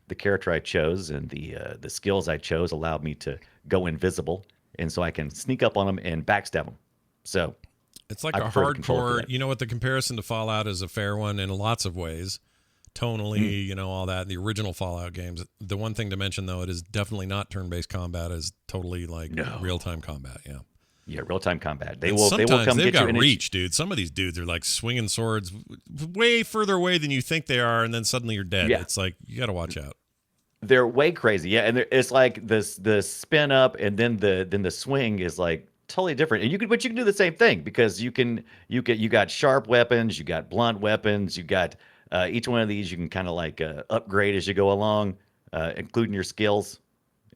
the character I chose and the skills I chose allowed me to go invisible, and so I can sneak up on them and backstab them. So It's like I a prefer the controller for hardcore. that. You know what? The comparison to Fallout is a fair one in lots of ways. Tonally, all that. The original Fallout games. The one thing to mention, though, it is definitely not turn-based combat. It's totally like real-time combat. Yeah. Yeah, real-time combat. They And will sometimes come they've get you. got And reach, dude. Some of these dudes are like swinging swords way further away than you think they are, and then suddenly you're dead. Yeah. It's like you got to watch out. They're way crazy. Yeah, and it's like the spin up and then the swing is like totally different. And you can do the same thing because you got sharp weapons, you got blunt weapons, you got each one of these you can kind of like upgrade as you go along, including your skills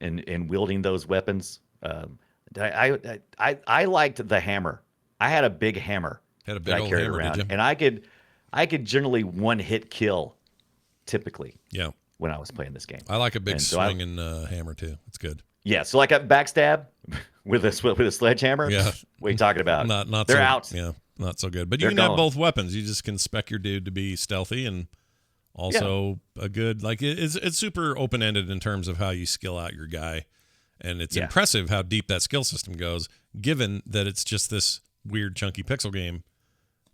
in wielding those weapons. I liked the hammer. I had a big hammer Had a big that I old carried hammer, around, did you? and I could generally one hit kill typically Yeah. when I was playing this game. I like a big And so I- swinging hammer, too. It's good. Yeah, so like a backstab with a sledgehammer. Yeah. What are you talking about? Not They're so, out. Yeah, not so good. But They're you can have gone. both weapons. You just can spec your dude to be stealthy and also a good it's super open ended in terms of how you skill out your guy, and it's impressive how deep that skill system goes. Given that it's just this weird chunky pixel game,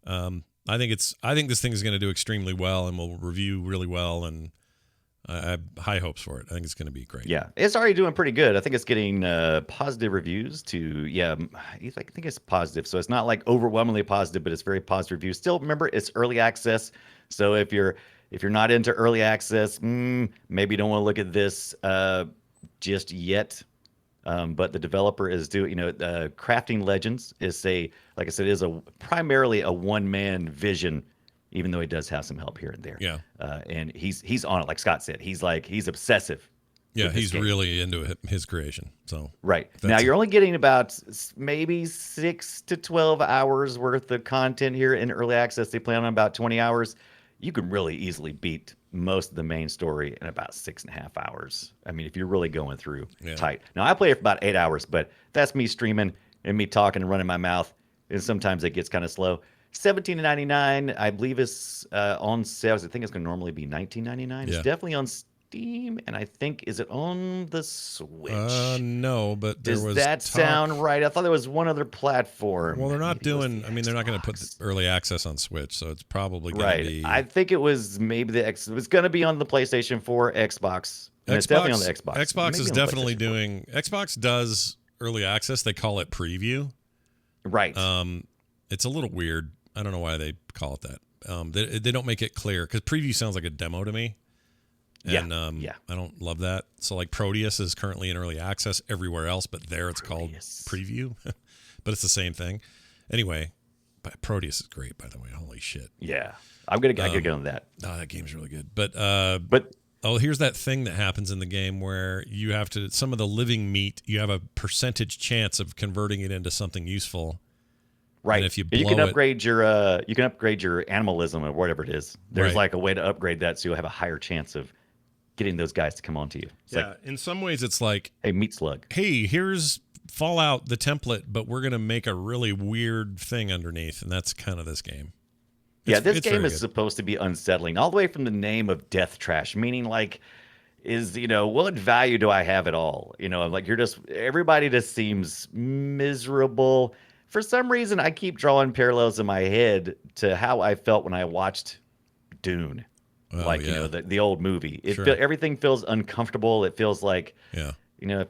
I think this thing is going to do extremely well and will review really well, and I have high hopes for it. I think it's going to be great. Yeah, it's already doing pretty good. I think it's getting positive reviews I think it's positive. So it's not like overwhelmingly positive, but it's very positive reviews. Still, remember, it's early access. So if you're not into early access, maybe you don't want to look at this just yet. But the developer is doing, Crafting Legends is like I said, is primarily a one-man vision, even though he does have some help here and there. Yeah. And he's on it, like Scott said. He's obsessive. Yeah, with this he's game. really into his creation. So Right. Now you're only getting about maybe 6 to 12 hours worth of content here in early access. They plan on about 20 hours. You can really easily beat most of the main story in about 6.5 hours. I mean, if you're really going through tight. Now I play it for about 8 hours, but that's me streaming and me talking and running my mouth. And sometimes it gets kind of slow. $17.99, I believe, is on sales. I think it's going to normally be $19.99. It's definitely on Steam, and I think, is it on the Switch? No, but there Does was that talk. sound right? I thought there was one other platform. Well, they're not Maybe it was doing. the I mean, they're not going to put Xbox. early access on Switch, so it's probably going to be. I think it was maybe it was going to be on the PlayStation 4, Xbox. And it's definitely on the Xbox. Xbox Maybe is on the definitely PlayStation 4. doing. Xbox does early access. They call it preview. Right. It's a little weird. I don't know why they call it that. They don't make it clear because preview sounds like a demo to me. And I don't love that. So like Proteus is currently in early access everywhere else, but there it's called preview. But it's the same thing. Anyway, but Proteus is great, by the way. Holy shit. Yeah. I gotta get on that. Oh, that game's really good. But here's that thing that happens in the game where you have to, some of the living meat, you have a percentage chance of converting it into something useful. Right. And if you can upgrade your animalism or whatever it is. There's like a way to upgrade that so you'll have a higher chance of getting those guys to come onto you. It's like, in some ways it's like, hey, meat slug. Hey, here's Fallout, the template, but we're going to make a really weird thing underneath. And that's kind of this game. This game is supposed to be unsettling all the way from the name of Death Trash, meaning like, what value do I have at all? Like everybody just seems miserable. For some reason, I keep drawing parallels in my head to how I felt when I watched Dune. The old movie. Everything feels uncomfortable. It feels like, I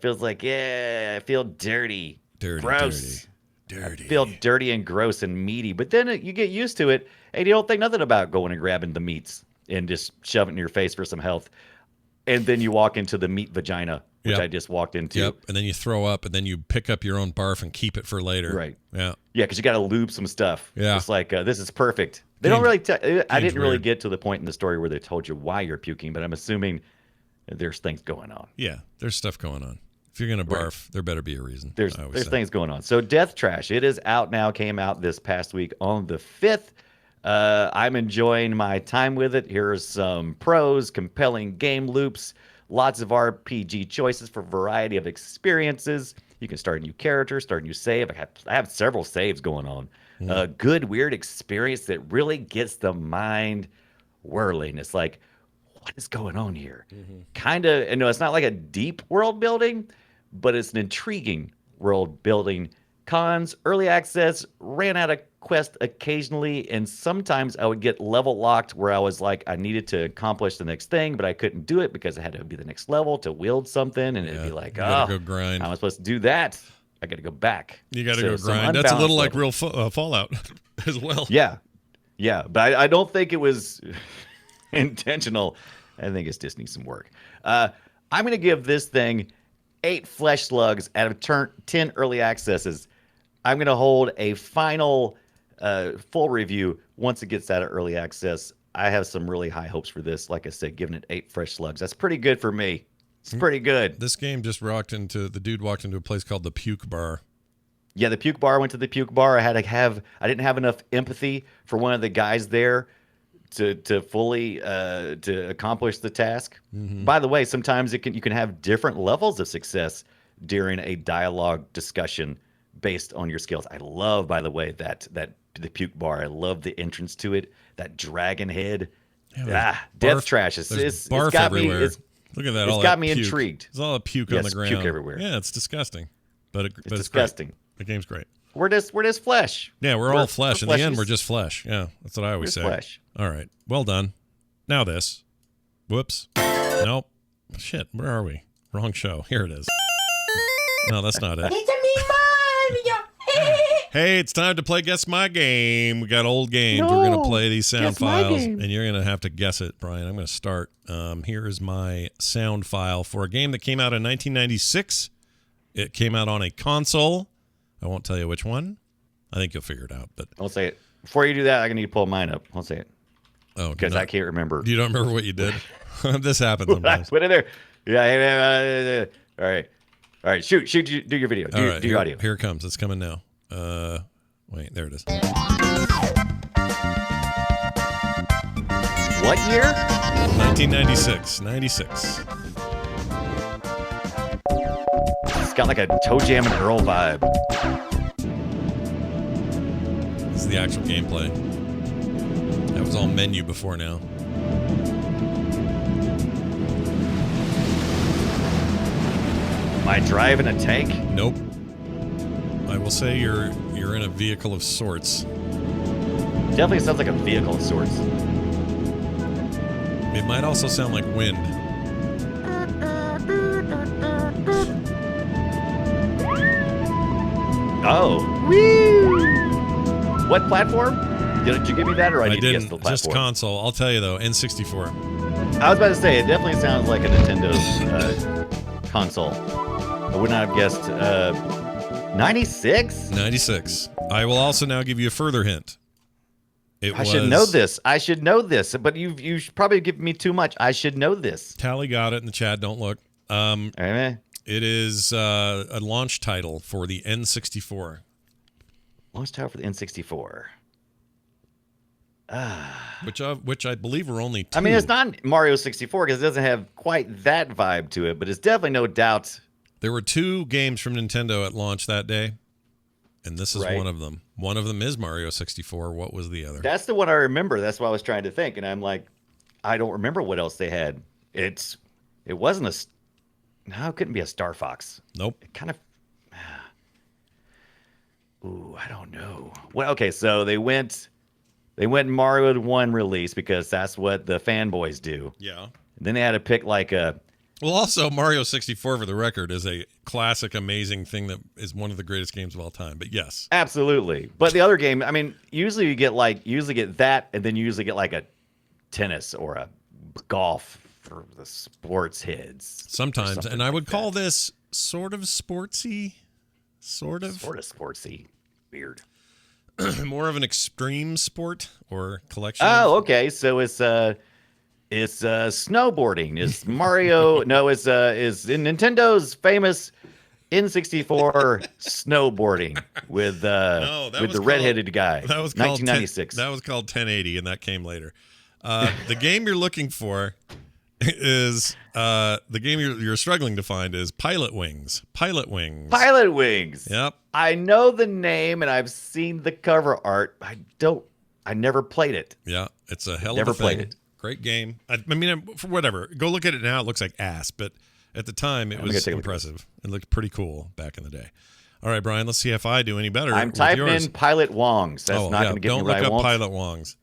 feel dirty, gross. Dirty. I feel dirty and gross and meaty. But then you get used to it, and you don't think nothing about going and grabbing the meats and just shoving it in your face for some health. And then you walk into the meat vagina, which I just walked into. Yep. And then you throw up, and then you pick up your own barf and keep it for later. Right. Yeah. Yeah, because you got to lube some stuff. Yeah. It's like, this is perfect. They don't really I didn't really get to the point in the story where they told you why you're puking, but I'm assuming there's things going on. Yeah, there's stuff going on. If you're going to barf, there better be a reason. There's things going on. So Death Trash, it is out now, came out this past week on the 5th. I'm enjoying my time with it. Here are some pros, compelling game loops, lots of RPG choices for a variety of experiences. You can start a new character, start a new save. I have several saves going on. Good, weird experience that really gets the mind whirling. It's like, what is going on here? Kind of, it's not like a deep world building, but it's an intriguing world building. Cons, early access, ran out of quest occasionally, and sometimes I would get level locked where I was like, I needed to accomplish the next thing, but I couldn't do it because it had to be the next level to wield something, and it'd be like, go grind. How am I supposed to do that? I got to go back. You got to go grind. That's a little like real Fallout as well. Yeah. But I don't think it was intentional. I think it just needs some work. I'm going to give this thing 8 flesh slugs out of 10 early accesses. I'm going to hold a final full review once it gets out of early access. I have some really high hopes for this. Like I said, giving it 8 fresh slugs. That's pretty good for me. It's pretty good. This game just walked into a place called the Puke Bar. Yeah, the Puke Bar. Went to the Puke Bar. I didn't have enough empathy for one of the guys there to fully to accomplish the task. By the way, sometimes you can have different levels of success during a dialogue discussion based on your skills. I love, by the way, that the puke bar. I love the entrance to it. That dragon head. Death trash. It's barf got everywhere. me. Look at that. It's got me intrigued. There's all the puke on the ground. Puke everywhere. Yeah, it's disgusting. But it's disgusting. Great. The game's great. We're just flesh. Yeah, we're all flesh. In the end, we're just flesh. Yeah, that's what I always say. Flesh. All right. Well done. Now this. Whoops. Nope. Shit. Where are we? Wrong show. Here it is. No, that's not it. It's a me, Mario. Hey, it's time to play Guess My Game. We got old games. We're going to play these sound files, and you're going to have to guess it, Brian. I'm going to start. Here is my sound file for a game that came out in 1996. It came out on a console. I won't tell you which one. I think you'll figure it out. But I'll say it. Before you do that, I need to pull mine up. I'll say it. Oh, because I can't remember. You don't remember what you did? This happens sometimes. Put it there. Yeah. All right. Shoot. Do your video. Do your audio. Here it comes. It's coming now. Wait, there it is. What year? 1996. 96. It's got like a Toe Jam and Earl vibe. This is the actual gameplay. That was all menu before now. Am I driving a tank? Nope. I will say you're in a vehicle of sorts. Definitely sounds like a vehicle of sorts. It might also sound like wind. Oh. Woo! What platform? Did you give me that, or I need to guess the platform? Just console. I'll tell you though, N64. I was about to say, it definitely sounds like a Nintendo console. I would not have guessed 96? 96. I will also now give you a further hint. I should know this. But you should probably give me too much. I should know this. Tally got it in the chat. Don't look. It is a launch title for the N64. Launch title for the N64. Which I believe are only two. I mean, it's not Mario 64 because it doesn't have quite that vibe to it, but it's definitely no doubt. There were two games from Nintendo at launch that day, and this is one of them. One of them is Mario 64. What was the other? That's the one I remember. That's what I was trying to think, and I'm like, I don't remember what else they had. It wasn't a. No, it couldn't be a Star Fox. Nope. It kind of. Ooh, I don't know. Well, okay, so they went Mario 1 release because that's what the fanboys do. Yeah. And then they had to pick like a. Well, also Mario 64, for the record, is a classic, amazing thing that is one of the greatest games of all time. But yes, absolutely. But the other game, I mean, usually you get that, and then you usually get like a tennis or a golf for the sports heads. Sometimes, and I would call this sort of sportsy, sort of sportsy, weird. More of an extreme sport or collection. Oh, okay. So it's snowboarding. Is Mario? No, is in Nintendo's famous N64 snowboarding with the redheaded guy. That was called 1996. That was called 1080, and that came later. The game you're looking for is the game you're struggling to find is Pilot Wings. Pilot Wings. Pilot Wings. Yep. I know the name and I've seen the cover art. I never played it. Yeah, it's a hell of never a thing. Played it. Great game. I mean, for whatever. Go look at it now. It looks like ass, but at the time it was impressive. It looked pretty cool back in the day. All right, Brian, let's see if I do any better. I'm typing in Pilot Wongs. That's not going to get me what I want. Don't look up Pilot Wongs.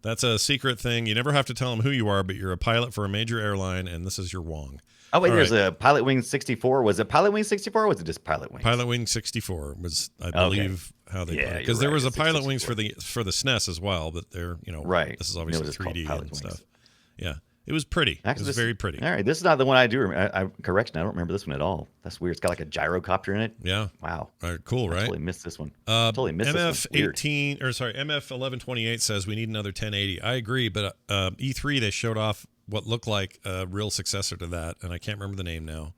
That's a secret thing. You never have to tell them who you are, but you're a pilot for a major airline, and this is your Wong. Oh, wait, there's a Pilot Wing 64. Was it Pilot Wing 64 or was it just Pilot Wings? Pilot Wing 64 was, I believe, how they put it. Because there was a Pilot Wings for the SNES as well, but they're, this is obviously 3D and stuff. Yeah. It was pretty. Actually, it was very pretty. All right. This is not the one I do remember. Correction. I don't remember this one at all. That's weird. It's got like a gyrocopter in it. Yeah. Wow. All right, cool, right? I totally missed this one. MF1128 says we need another 1080. I agree, but E3 they showed off what looked like a real successor to that, and I can't remember the name now.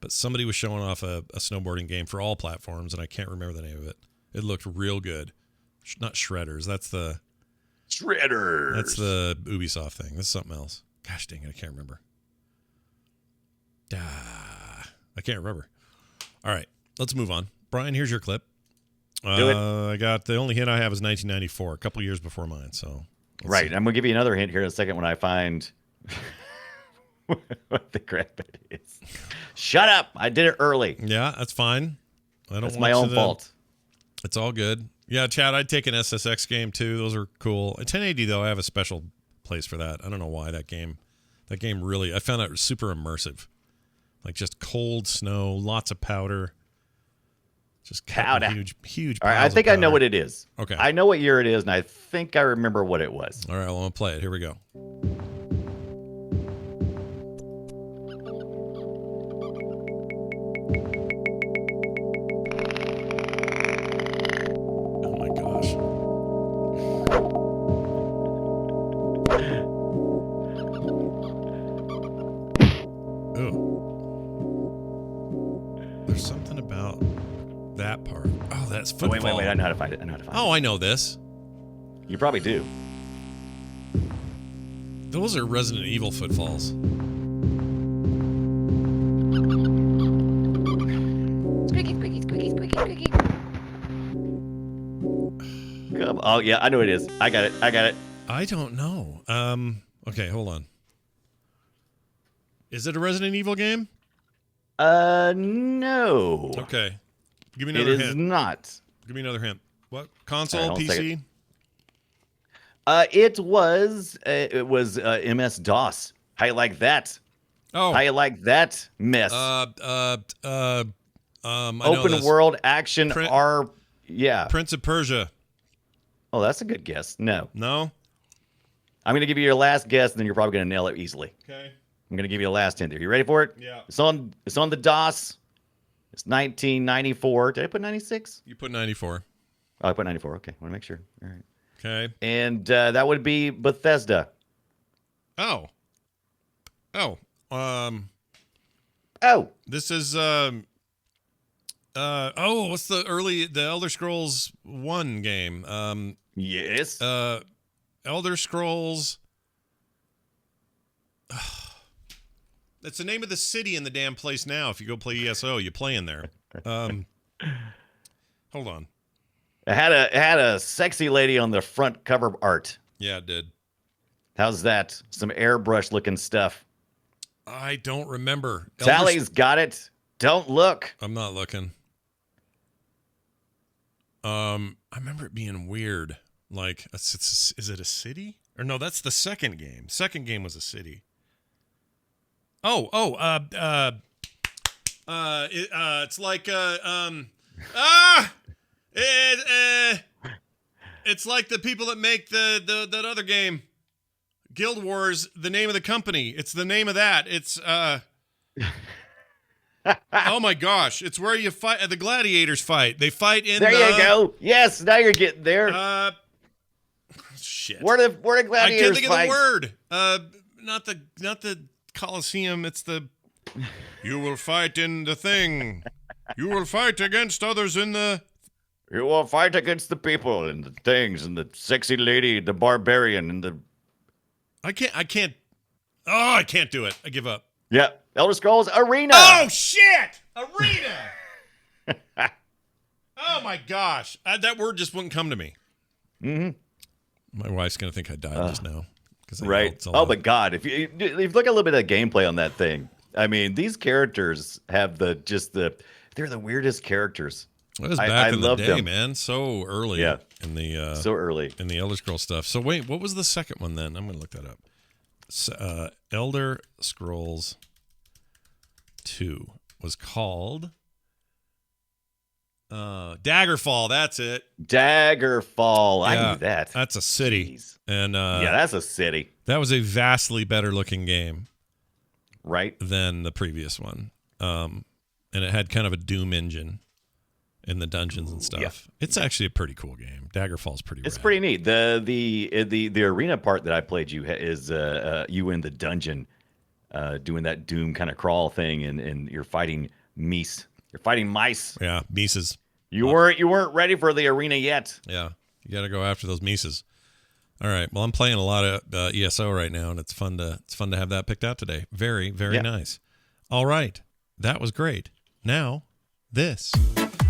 But somebody was showing off a snowboarding game for all platforms, and I can't remember the name of it. It looked real good. Not Shredders. That's the Ubisoft thing. This is something else. Gosh dang it, I can't remember. I can't remember. All right, let's move on. Brian, here's your clip. Do it. I got the only hint I have is 1994, a couple years before mine. So Right. I'm going to give you another hint here in a second when I find what the crap it is. Shut up. I did it early. Yeah, that's fine. I don't. That's want my you own to- fault. It's all good. Yeah, Chad, I'd take an SSX game too. Those are cool. 1080 though, I have a special place for that. I don't know why that game really. I found that super immersive. Like just cold snow, lots of powder. Just Powder. huge. All right. I piles of think I know powder. what it is. Okay. I know what year it is, and I think I remember what it was. All right, well, I'm gonna play it. Here we go. Oh my gosh. Ooh. There's something about that part. Oh, that's footfall. Wait. I know how to find it. Oh, I know this. You probably do. Those are Resident Evil footfalls. Come. Oh yeah, I know what it is. I got it. I don't know. Okay, hold on. Is it a Resident Evil game? No. Okay. Give me It another is hint. not. Give me another hint. What? Console, All right, hold on a PC? It was MS DOS. How you like that? Oh. How you like that mess? I know Open this. world action Print- Yeah. Prince of Persia. Oh, that's a good guess. No. No? I'm going to give you your last guess, and then you're probably going to nail it easily. Okay. I'm going to give you a last hint. Are you ready for it? Yeah. It's on the DOS. It's 1994. Did I put 96? You put 94. Oh, I put 94. Okay. Want to make sure. All right. Okay. And that would be Bethesda. Oh. Oh. This is what's the Elder Scrolls 1 game? Yes. Elder Scrolls. That's the name of the city in the damn place now. If you go play ESO, you play in there. Hold on. It had a sexy lady on the front cover art. Yeah, it did. How's that? Some airbrush looking stuff. I don't remember. Tally's got it. Don't look. I'm not looking. I remember it being weird. Like, is it a city? Or no, that's the second game. Second game was a city. It's like it's like the people that make that other game, Guild Wars. The name of the company. It's the name of that. It's oh my gosh! It's where you fight. The gladiators fight. They fight in. There you go. Yes, now you're getting there. Shit. Where the I gladiators can't think fight. of the word. Not the Colosseum. It's the. You will fight in the thing. You will fight against others in the. You will fight against the people and the things and the sexy lady, the barbarian, and the. I can't. Oh, I can't do it. I give up. Yeah, Elder Scrolls Arena. Oh shit! Arena. Oh my gosh! That word just wouldn't come to me. Mm-hmm. My wife's gonna think I died just now. Right. Oh my God! If you look at a little bit of gameplay on that thing, I mean, these characters have they're the weirdest characters. It was back in the love day, them. man. So early. Yeah. In the So early. in the Elder Scrolls stuff. So wait, what was the second one then? I'm gonna look that up. Elder Scrolls 2 was called Daggerfall. That's it. Daggerfall. Yeah, I knew that. That's a city. Jeez. And Yeah, that's a city, that was a vastly better looking game right? than the previous one. And it had kind of a Doom engine in the dungeons and stuff. Yeah. It's actually a pretty cool game. Daggerfall's pretty It's rad. pretty neat. The arena part that I played is you in the dungeon, doing that Doom kind of crawl thing, and you're fighting mice. You're fighting mice. Yeah, Mises. You weren't ready for the arena yet. Yeah, you got to go after those Mises. All right. Well, I'm playing a lot of ESO right now, and it's fun to have that picked out today. Very, very Yeah. nice. All right, that was great. Now this.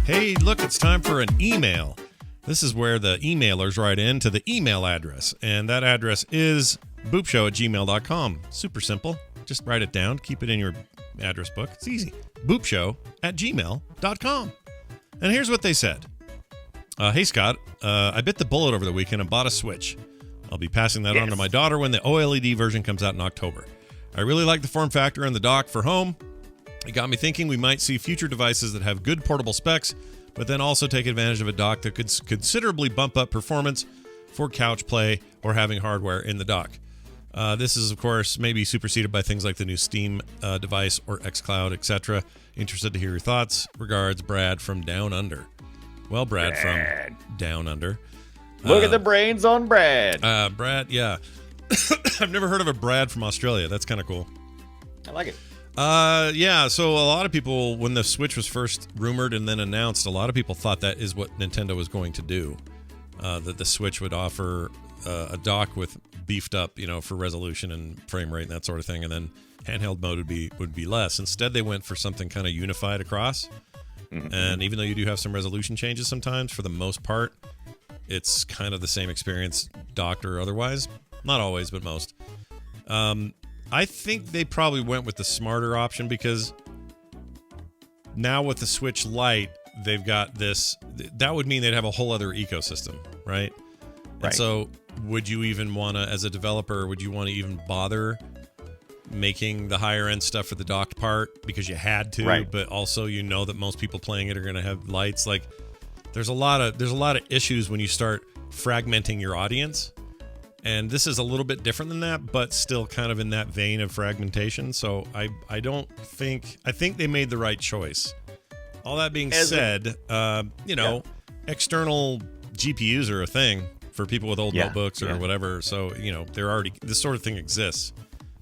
Hey, look, it's time for an email. This is where the emailers write in to the email address, and that address is boopshow@gmail.com. Super simple. Just write it down. Keep it in your address book. It's easy. boopshow@gmail.com. And here's what they said. Hey, Scott, I bit the bullet over the weekend and bought a Switch. I'll be passing that on to my daughter when the OLED version comes out in October. I really like the form factor and the dock for home. It got me thinking we might see future devices that have good portable specs, but then also take advantage of a dock that could considerably bump up performance for couch play or having hardware in the dock. This is, of course, maybe superseded by things like the new Steam device or xCloud, etc. Interested to hear your thoughts. Regards, Brad from Down Under. Well, Brad from Down Under. Look at the brains on Brad. Brad, yeah. I've never heard of a Brad from Australia. That's kind of cool. I like it. Yeah, so a lot of people, when the Switch was first rumored and then announced, a lot of people thought that is what Nintendo was going to do. That the Switch would offer a dock with beefed up, for resolution and frame rate and that sort of thing, and then handheld mode would be less. Instead, they went for something kind of unified across. Mm-hmm. And even though you do have some resolution changes sometimes, for the most part, it's kind of the same experience, docked or otherwise. Not always, but most. I think they probably went with the smarter option because now with the Switch Lite, they've got this. That would mean they'd have a whole other ecosystem, right? And so would you even want to, as a developer, would you want to even bother making the higher end stuff for the docked part because you had to, but also that most people playing it are going to have lights? Like there's a lot of issues when you start fragmenting your audience. And this is a little bit different than that, but still kind of in that vein of fragmentation. So I think they made the right choice. All that being said, external GPUs are a thing for people with old notebooks or whatever. So, they're already, this sort of thing exists,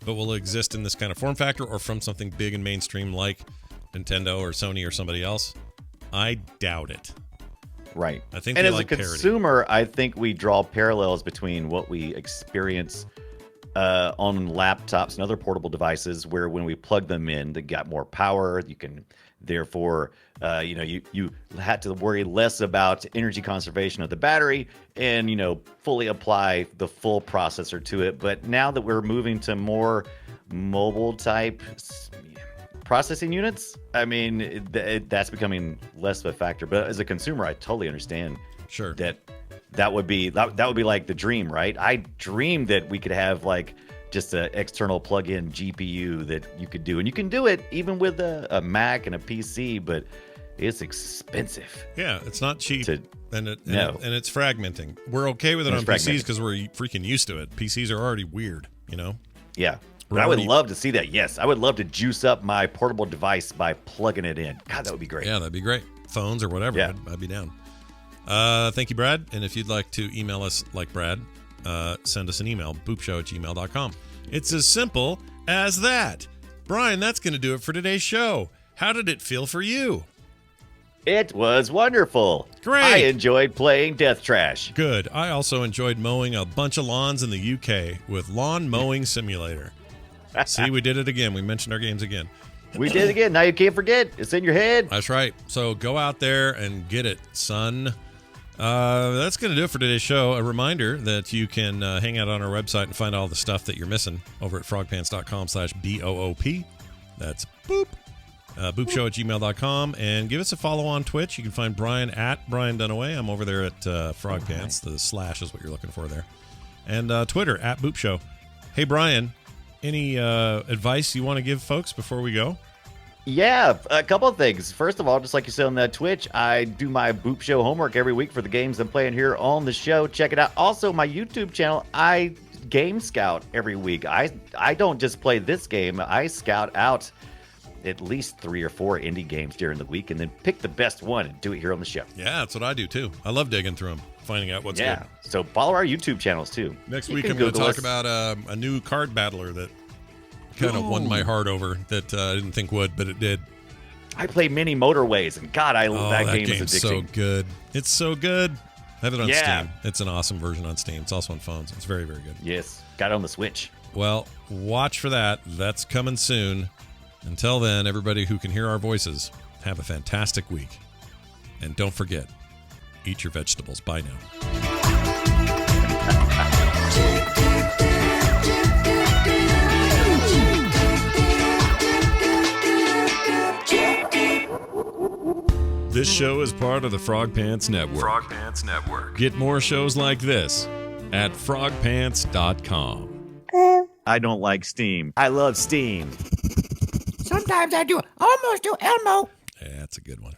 but will it exist in this kind of form factor or from something big and mainstream like Nintendo or Sony or somebody else? I doubt it. Right. I think, and as like a consumer, I think we draw parallels between what we experience on laptops and other portable devices, where when we plug them in, they got more power. You can, therefore, you had to worry less about energy conservation of the battery, and fully apply the full processor to it. But now that we're moving to more mobile type processing units, I mean, that's becoming less of a factor. But as a consumer, I totally understand. Sure. That would be like the dream, right? I dreamed that we could have like just an external plug-in GPU that you could do, and you can do it even with a Mac and a PC, but it's expensive. Yeah, it's not cheap, and it's fragmenting. We're okay with it on PCs because we're freaking used to it. PCs are already weird, Yeah. But I would love to see that. Yes, I would love to juice up my portable device by plugging it in. God, that would be great. Yeah, that'd be great. Phones or whatever, I'd be down. Thank you, Brad. And if you'd like to email us like Brad, send us an email, boopshow@gmail.com. It's as simple as that. Brian, that's going to do it for today's show. How did it feel for you? It was wonderful. Great. I enjoyed playing Death Trash. Good. I also enjoyed mowing a bunch of lawns in the UK with Lawn Mowing Simulator. See, we did it again. We mentioned our games again. We did it again. Now you can't forget. It's in your head. That's right. So go out there and get it, son. That's going to do it for today's show. A reminder that you can hang out on our website and find all the stuff that you're missing over at frogpants.com/BOOP. That's boop. Boopshow@gmail.com. And give us a follow on Twitch. You can find Brian at Brian Dunaway. I'm over there at Frogpants. The slash is what you're looking for there. And Twitter at Boopshow. Hey, Brian. Any advice you want to give folks before we go? Yeah, a couple of things. First of all, just like you said on that Twitch, I do my Boop Show homework every week for the games I'm playing here on the show. Check it out. Also, my YouTube channel, I game scout every week. I don't just play this game. I scout out at least 3 or 4 indie games during the week and then pick the best one and do it here on the show. Yeah, that's what I do too. I love digging through them, finding out what's good. So follow our YouTube channels too. Next week I'm going to talk about a new card battler that kind of won my heart over that I didn't think would, but it did. I play Mini Motorways, and God, I love that game. Game's so good. It's so good. I have it on Steam. It's an awesome version on Steam. It's also on phones. It's very, very good. Yes, got it on the Switch. Well, watch for that. That's coming soon. Until then, everybody who can hear our voices, have a fantastic week. And don't forget, eat your vegetables. Bye now. This show is part of the Frog Pants Network. Frog Pants Network. Get more shows like this at frogpants.com. I don't like steam. I love steam. Sometimes I do almost do Elmo. Yeah, that's a good one.